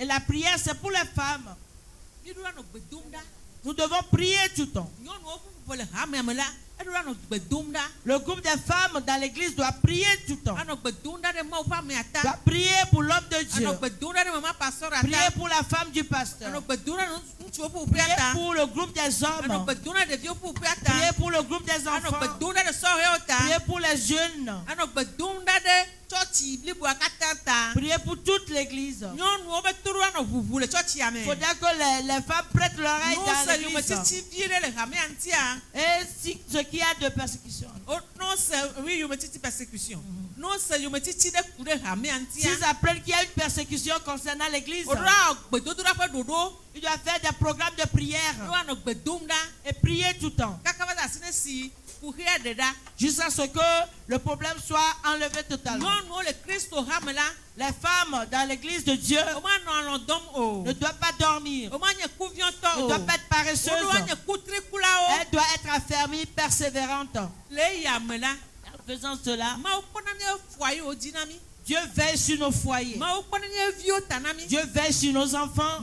la prière, c'est pour les femmes. Nous devons prier tout le temps. Le groupe des femmes dans l'église doit prier tout le temps. Doit prier pour l'homme de Dieu. Prier pour la femme du pasteur. Prier pour le groupe des hommes. Prier pour le groupe des enfants. Prier pour les jeunes. Priez pour toute l'église. Il faudra que les femmes prêtent l'oreille dans l'église. Et si ce qu'il y a de persécution. S'ils apprennent qu'il y a une persécution concernant l'église, ils doivent faire des programmes de prière et prier tout le temps. Jusqu'à ce que le problème soit enlevé totalement. Les femmes dans l'église de Dieu ne doivent pas dormir, ne doivent pas être paresseuses. Elles doivent être affermies, persévérantes. En faisant cela, Dieu veille sur nos foyers. Dieu veille sur nos enfants.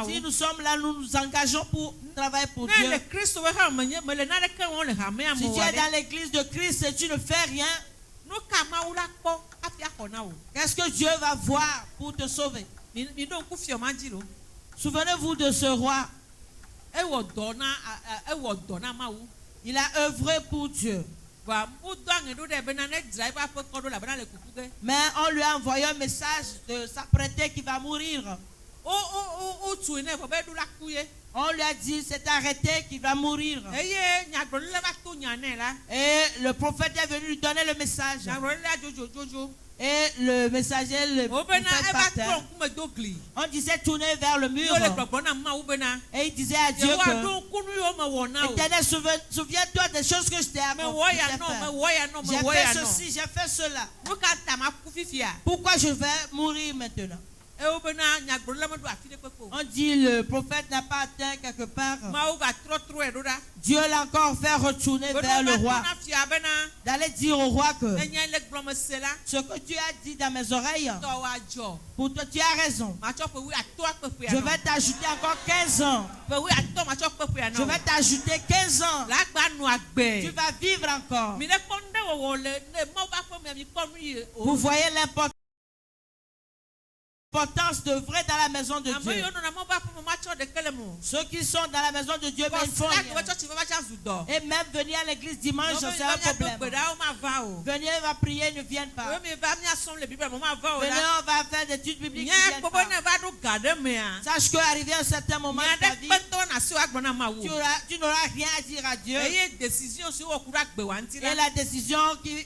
Si nous sommes là, nous nous engageons pour travailler pour Dieu. Si tu es dans l'église de Christ et tu ne fais rien, qu'est-ce que Dieu va voir pour te sauver? Souvenez-vous de ce roi. Il a œuvré pour Dieu. Mais on lui a envoyé un message de s'apprêter qu'il va mourir. On lui a dit c'est arrêté qu'il va mourir. Et le prophète est venu lui donner le message. Et le messager, le prophète partait. On disait tourner vers le mur. Et il disait à Dieu que Éternel, souviens-toi des choses que je t'ai accomplies. J'ai fait ceci, j'ai fait cela. Pourquoi je vais mourir maintenant? On dit le prophète n'a pas atteint quelque part. Dieu l'a encore fait retourner vers le roi. D'aller dire au roi que ce que tu as dit dans mes oreilles, pour toi tu as raison. Je vais t'ajouter encore 15 ans. Je vais t'ajouter 15 ans. Tu vas vivre encore. Vous voyez l'importance d'œuvrer dans la maison de Dieu. Ceux qui sont dans la maison de Dieu, ils font rien. Et même venir à l'église dimanche, c'est un problème. Venir, on va prier, ils ne viennent pas. Venir, on va faire des études bibliques, ils ne viennent pas. Sache qu'arrivé à un certain moment de ta vie, tu n'auras rien à dire à Dieu. Et la décision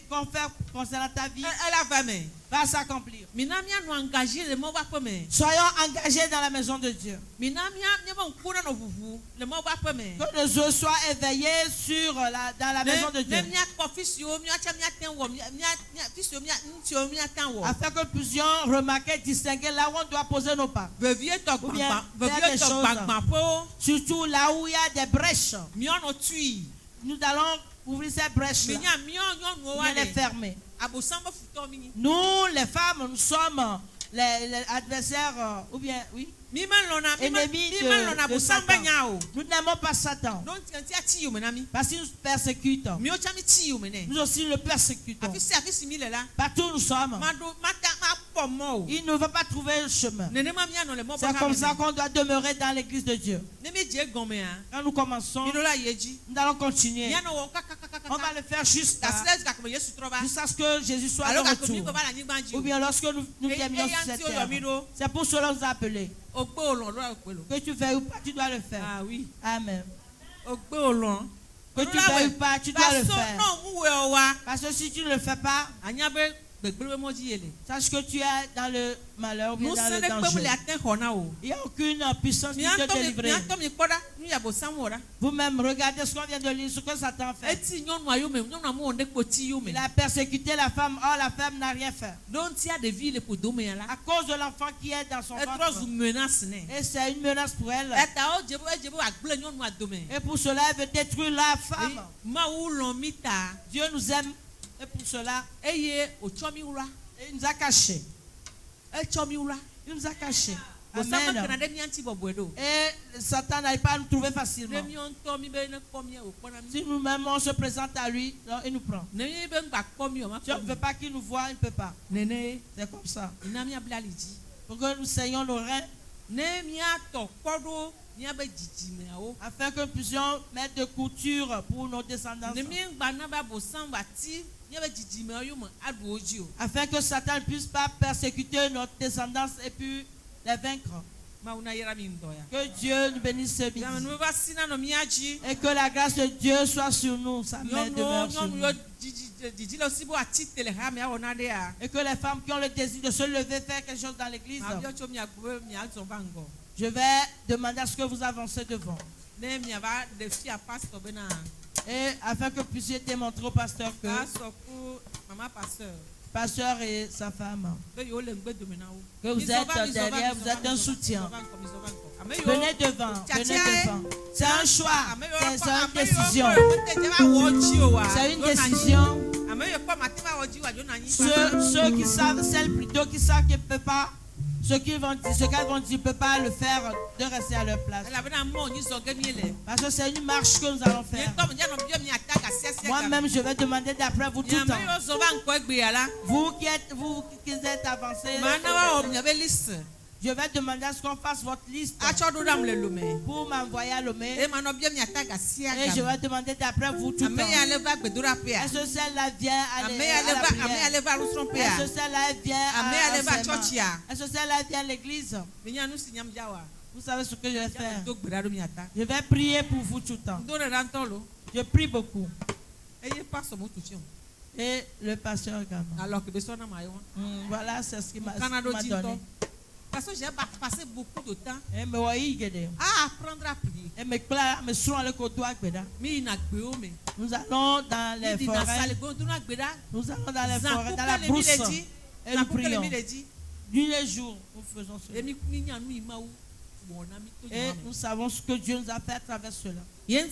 qu'on fait concernant ta vie va s'accomplir. Soyons engagés dans la maison de Dieu. Que nos yeux soient éveillés dans la maison de Dieu. Afin que nous puissions remarquer, distinguer là où on doit poser nos pas. Ou bien faire des choses. Surtout là où il y a des brèches. Nous allons ouvrir ces brèches-là. Ou bien les fermer. Nous, les femmes, nous sommes les adversaires, ou bien, oui, ennemis de Satan. Nous n'aimons pas Satan. Parce qu'il nous persécute. Nous aussi le persécutons. Partout où nous sommes. Il ne va pas trouver le chemin. C'est comme ça qu'on doit demeurer dans l'église de Dieu. Quand nous commençons, nous allons continuer. On va le faire jusqu'à ce que Jésus soit de retour. Ou bien lorsque nous terminons sur cette terre. C'est pour cela que nous avons appelé. Que tu veuilles ou pas, tu dois le faire. Ah oui. Amen. Que tu veuilles ou pas, tu dois le faire. Parce que si tu ne le fais pas, sache que tu es dans le malheur ou bien dans le danger. Il n'y a aucune puissance qui te délivrer. Vous-même, regardez ce qu'on vient de lire, ce que Satan fait. Il a persécuté la femme, or la femme n'a rien fait. À cause de l'enfant qui est dans son ventre. Et c'est une menace pour elle. Et pour cela, elle veut détruire la femme. Dieu nous aime. Et pour cela, il nous a cachés. Il nous a cachés. Amen. Et Satan n'arrive pas à nous trouver facilement. Si nous-mêmes on se présente à lui, il nous prend. Si on ne veut pas qu'il nous voie, il ne peut pas. C'est comme ça. Pour que nous saignions nos reins. Afin que nous puissions mettre de couture pour nos descendants. Afin que Satan ne puisse pas persécuter notre descendance et puis les vaincre. Que Dieu nous bénisse ce midi. Et que la grâce de Dieu soit sur nous. Sa main demeure sur nous. Et que les femmes qui ont le désir de se lever faire quelque chose dans l'église, je vais demander à ce que vous avancez devant. Et afin que vous puissiez démontrer au pasteur que pasteur et sa femme, que vous êtes derrière, vous êtes un soutien. Venez devant, venez devant. C'est un choix, c'est une décision. C'est une décision. Ceux qui savent, celles plutôt qui savent qu'ils ne peuvent pas, ce qu'elles vont dire, ne peuvent pas le faire, de rester à leur place. Parce que c'est une marche que nous allons faire. Moi-même, je vais demander d'après vous tout le temps. Vous qui êtes avancés, je vais demander à ce qu'on fasse votre liste pour m'envoyer à Lomé. Et je vais demander d'après vous tout le temps. Est-ce que celle-là vient à la prière? Est-ce que celle-là vient à l'enseignement? Est-ce que celle-là vient à l'église? Vous savez ce que je vais faire? Je vais prier pour vous tout le temps. Je prie beaucoup. Et le pasteur également. Voilà, c'est ce qu'il m'a donné. Parce que j'ai passé beaucoup de temps à apprendre à prier. Nous allons dans les forêts. Nous allons dans les forêts, dans la brousse. Et nous prions. Nuit et jour, nous faisons cela. Et nous savons ce que Dieu nous a fait à travers cela. Et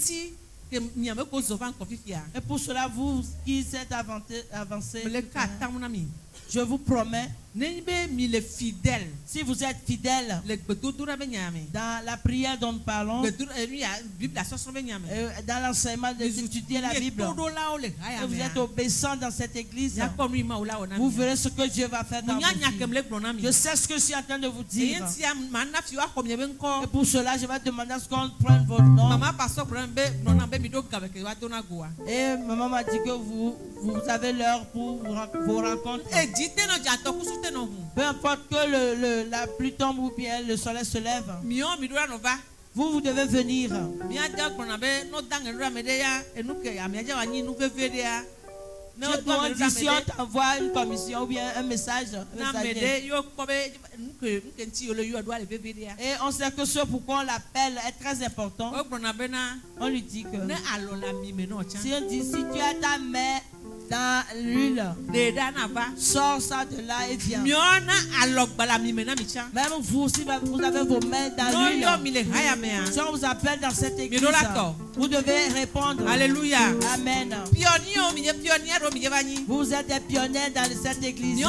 pour cela, vous qui êtes avancés, je vous promets, si vous êtes fidèles dans la prière dont nous parlons, dans l'enseignement d'étudier la Bible, et vous êtes obéissants dans cette église, vous verrez ce que Dieu va faire dans votre vie. Je sais ce que je suis en train de vous dire. Et pour cela, je vais demander à ce qu'on prenne votre nom. Et maman m'a dit que vous avez l'heure pour vos rencontres. Peu importe que la pluie tombe ou bien le soleil se lève, vous devez venir. Si on t'envoie une commission ou bien un message, et on sait que ce pourquoi on l'appelle est très important, on lui dit que si tu as ta main dans l'huile, sors ça de là et viens. Même vous, si vous avez vos mains dans l'huile, si on vous appelle dans cette église, vous devez répondre. Alléluia. Amen. Vous êtes des pionniers dans cette église.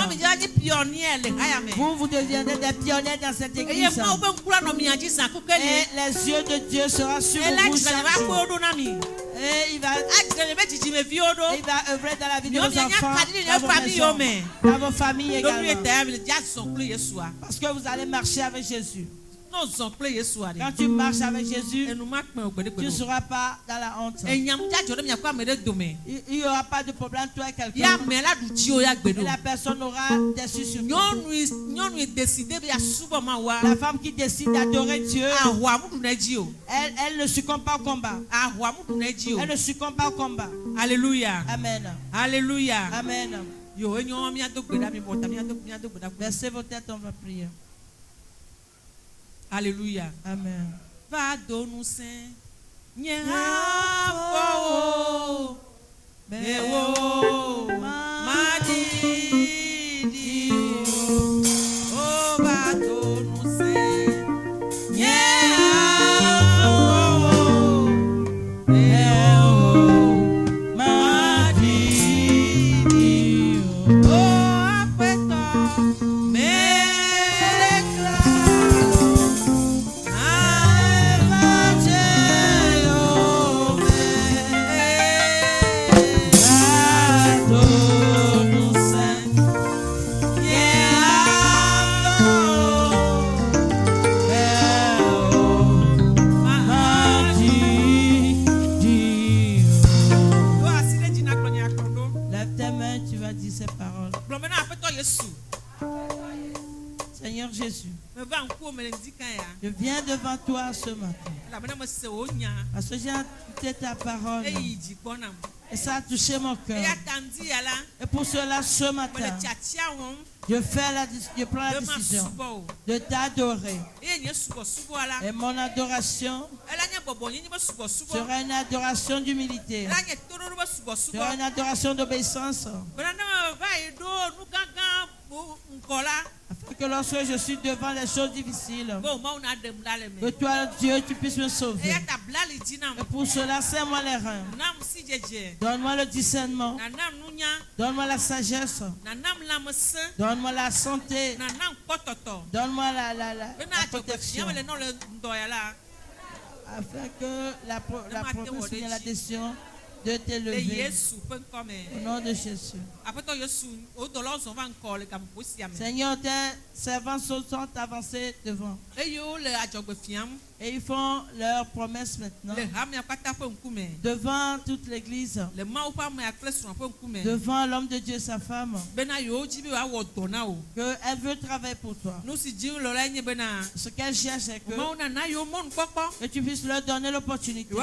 Vous deviendrez des pionniers dans cette église. Et les yeux de Dieu seront sur vous chaque jour. Et il va œuvrer dans la vie de vos enfants, dans vos familles également. Parce que vous allez marcher avec Jésus. Quand tu marches avec Jésus, tu ne seras pas dans la honte. Il n'y aura pas de problème toi et quelqu'un. Et la personne aura déçu sur toi. La femme qui décide d'adorer Dieu, elle ne succombe pas au combat. Elle ne succombe pas au combat. Alléluia. Amen. Alléluia. Amen. Versez vos têtes, on va prier. Alléluia. Amen. Va donner saint. Seigneur Jésus, je viens devant toi ce matin parce que j'ai écouté ta parole et ça a touché mon cœur. Et pour cela, ce matin, je prends la décision de t'adorer. Et mon adoration sera une adoration d'humilité, sera une adoration d'obéissance, Que lorsque je suis devant les choses difficiles, que toi, Dieu, tu puisses me sauver. Et pour cela, serre-moi les reins. Donne-moi le discernement. Donne-moi la sagesse. Donne-moi la santé. Donne-moi la protection. Afin que la promesse et la décision de t'élever. Au nom de Jésus. Seigneur, tes servants sont avancés devant. Et ils font leur promesse maintenant. Devant toute l'église. Devant l'homme de Dieu et sa femme. Qu'elle veut travailler pour toi. Ce qu'elle cherche, c'est que tu puisses leur donner l'opportunité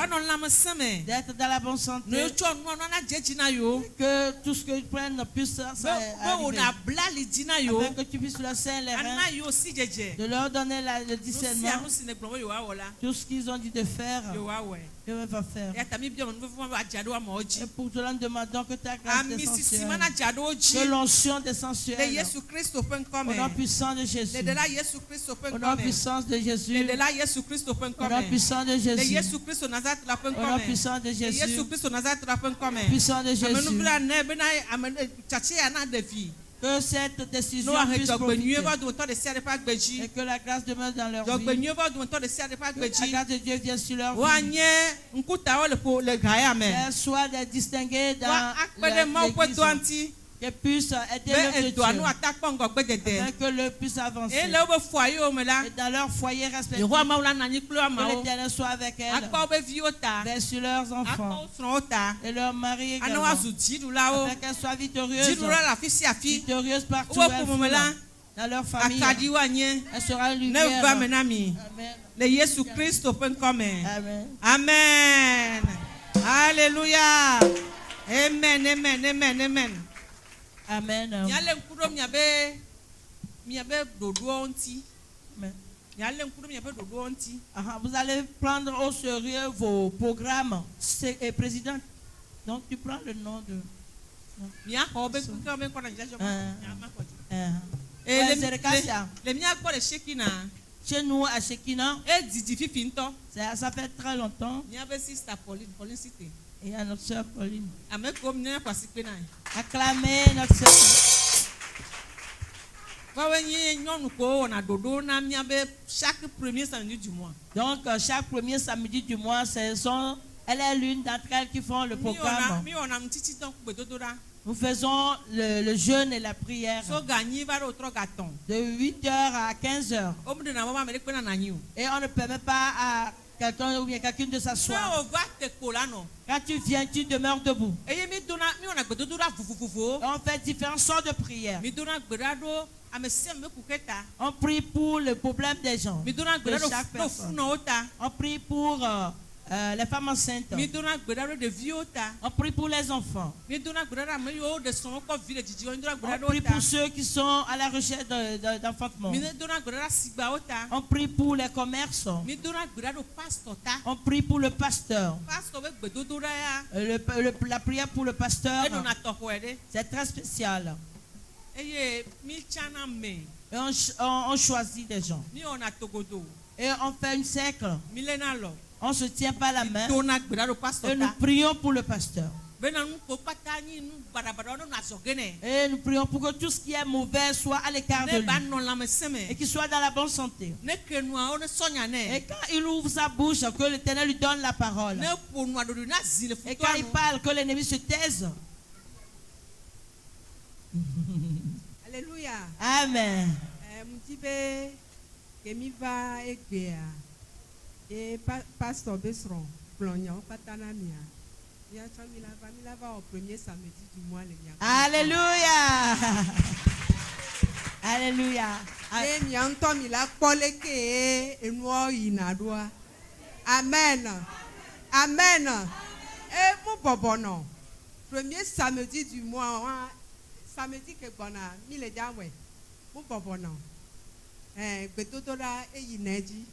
d'être dans la bonne santé. Que tout ce qu'ils prennent puisse arriver. Afin que tu puisses leur serrer les reins. De leur donner le discernement. Tout ce qu'ils ont dit de faire, Dieu va faire. Et pour cela, nous demandons que ta grâce descende, que l'onction descende sur elle. Au nom puissant de Jésus. Au nom puissant de Jésus. Au nom puissant de Jésus. Au nom puissant de Jésus. Puissant de Jésus. Que cette décision puisse profiter. Et que la grâce demeure dans leur vie. Que la grâce de Dieu vienne sur leur vie. Qu'elles soient distinguées dans l'église. Qu'elles puissent aider l'œuvre de Dieu. Afin que le puisse avancer. Et dans leur foyer respectif. Que l'Éternel soit avec elles. Veille sur leurs enfants. Et leurs maris également. Afin qu'elles soient victorieuses. Victorieuses partout où elles vont. Dans leur famille. Elle sera une lumière. Amen. Amen. Amen. Alléluia. Amen. Amen. Amen. Amen. Amen. Vous allez prendre au sérieux vos programmes. Et président, donc tu prends le nom de. Chez nous à Shekina, ça fait très longtemps. Et à notre soeur Pauline. Acclamez notre soeur. Chaque premier samedi du mois. Donc, chaque premier samedi du mois, elle est l'une d'entre elles qui font le programme. Nous faisons le jeûne et la prière de 8h à 15h. Et on ne permet pas à quelqu'un ou bien quelqu'une de s'asseoir. Quand tu viens, tu demeures debout. On fait différentes sortes de prières. On prie pour le problème des gens, de chaque personne. On prie pour les femmes enceintes. On prie pour les enfants. On prie pour ceux qui sont à la recherche d'enfantement. On prie pour les commerces. On prie pour le pasteur. La prière pour le pasteur, c'est très spécial. Et on choisit des gens. Et on fait un cercle. On se tient par la main. Et nous prions pour le pasteur. Et nous prions pour que tout ce qui est mauvais soit à l'écart de lui. Et qu'il soit dans la bonne santé. Et quand il ouvre sa bouche, que l'Éternel lui donne la parole. Et quand il parle, que l'ennemi se taise. Alléluia. Amen. Et pasteur Besron, Plognon, Patanamia. Au premier samedi du mois. Alléluia. Alléluia. Amen. Amen. Et mon bobono. Premier samedi du mois. Samedi que bon a mis les diamants. Mon bobono. Betodora et Yineji.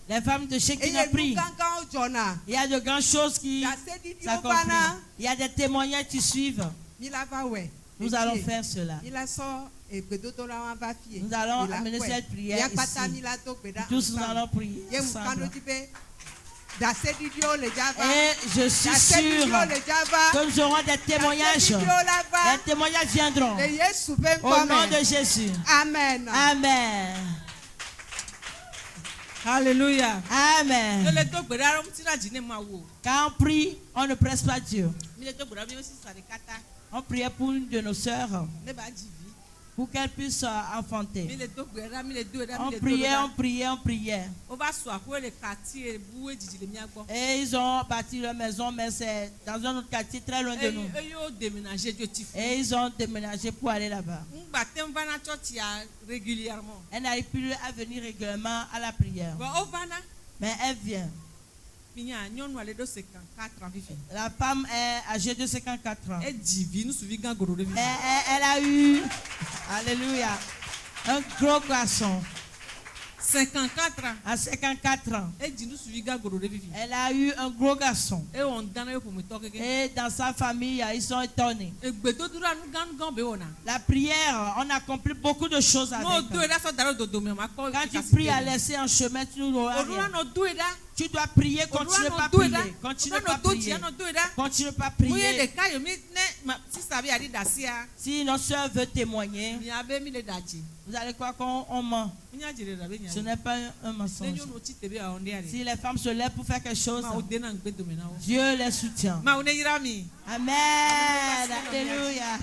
Les femmes de Shekina prient. Il y a de grandes choses qui s'accomplissent. Il y a des témoignages qui suivent. Nous allons faire cela. Nous allons amener cette prière ici. Tous nous allons prier ensemble. Et je suis sûr que nous aurons des témoignages. Les témoignages viendront. Au nom de Jésus. Amen. Amen. Alléluia. Amen. Quand on prie, on ne presse pas Dieu. On priait pour une de nos sœurs, pour qu'elle puisse enfanter. On priait. Et ils ont bâti leur maison, mais c'est dans un autre quartier très loin de nous. Et ils ont déménagé pour aller là-bas. Elle n'arrive plus à venir régulièrement à la prière. Mais elle vient. La femme est âgée de 54 ans. Elle a eu, alléluia, un gros garçon. 54 ans. À 54 ans. Elle a eu un gros garçon. Et dans sa famille, ils sont étonnés. La prière, on accomplit beaucoup de choses avec elle. Quand tu pries à laisser un chemin, tu n'auras rien. Tu dois prier, continue pas prier. Continue pas prier. Continue pas prier. Si notre soeur veut témoigner, vous allez croire qu'on ment. Ce n'est pas un mensonge. Si les femmes se lèvent pour faire quelque chose, Dieu les soutient. Amen. Alléluia.